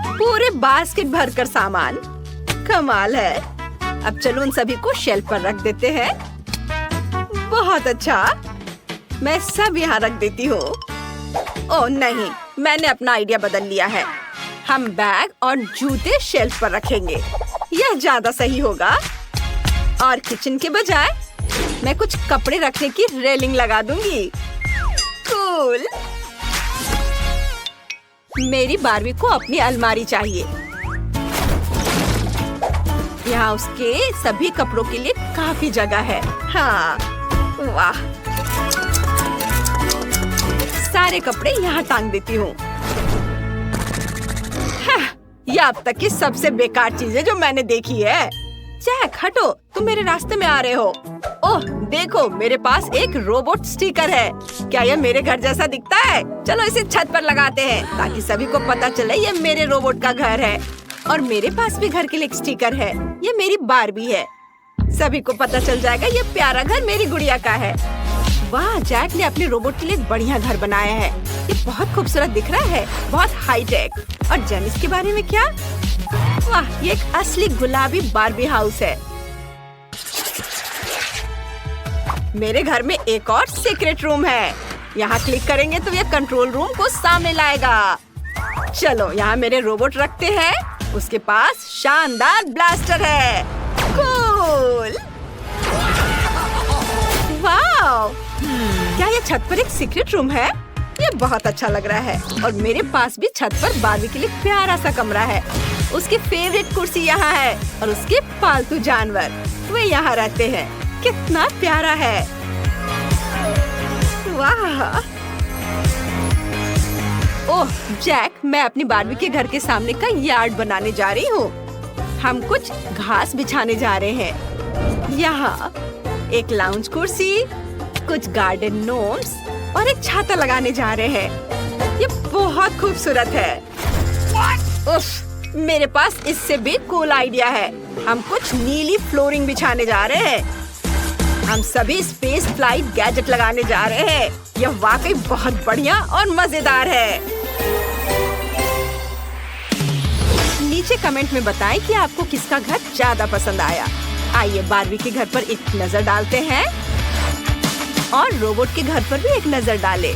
पूरे बास्केट भरकर सामान। कमाल है। अब चलो उन सभी को शेल्फ पर रख देते हैं। बहुत अच्छा। मैं सब यहाँ रख देती हूँ। ओह नहीं, मैंने अपना आइडिया बदल लिया है। हम बैग और जूते शेल्फ पर रखेंगे। यह ज्यादा सही होगा। और किचन के बजाय मैं कुछ कपड़े रखने की रेलिंग लगा दूंगी। कूल! मेरी बारबी को अपनी अलमारी चाहिए। यहाँ उसके सभी कपड़ों के लिए काफी जगह है। हाँ, वाह! सारे कपड़े यहाँ टांग देती हूँ। यह अब तक की सबसे बेकार चीज है जो मैंने देखी है। जैक, हटो, तुम मेरे रास्ते में आ रहे हो। ओह, देखो, मेरे पास एक रोबोट स्टिकर है। क्या यह मेरे घर जैसा दिखता है? चलो इसे छत पर लगाते हैं ताकि सभी को पता चले ये मेरे रोबोट का घर है। और मेरे पास भी घर के लिए एक स्टिकर है। ये मेरी बारबी है। सभी को पता चल जाएगा ये प्यारा घर मेरी गुड़िया का है। वाह, जैक ने अपने रोबोट के लिए एक बढ़िया घर बनाया है। ये बहुत खूबसूरत दिख रहा है, बहुत हाईटेक। और जेनिस के बारे में क्या? वाह, ये एक असली गुलाबी बारबी हाउस है। मेरे घर में एक और सीक्रेट रूम है। यहाँ क्लिक करेंगे तो ये कंट्रोल रूम को सामने लाएगा। चलो यहाँ मेरे रोबोट रखते हैं। उसके पास शानदार ब्लास्टर है। कूल! वाव! क्या ये छत पर एक सीक्रेट रूम है? ये बहुत अच्छा लग रहा है। और मेरे पास भी छत पर बारबी के लिए प्यारा सा कमरा है। उसकी फेवरेट कुर्सी यहाँ है और उसके पालतू जानवर वे यहाँ रहते हैं। कितना प्यारा है। वाह! ओह जैक, मैं अपनी बारबी के घर के सामने का यार्ड बनाने जा रही हूँ। हम कुछ घास बिछाने जा रहे हैं। यहाँ एक लाउंज कुर्सी, कुछ गार्डन नोम्स और एक छाता लगाने जा रहे हैं। ये बहुत खूबसूरत है। उफ, मेरे पास इससे भी कूल आइडिया है। हम कुछ नीली फ्लोरिंग बिछाने जा रहे हैं। हम सभी स्पेस फ्लाइट गैजेट लगाने जा रहे हैं। यह वाकई बहुत बढ़िया और मजेदार है। नीचे कमेंट में बताएं कि आपको किसका घर ज्यादा पसंद आया। आइए बारबी के घर पर एक नजर डालते हैं और रोबोट के घर पर भी एक नजर डालें।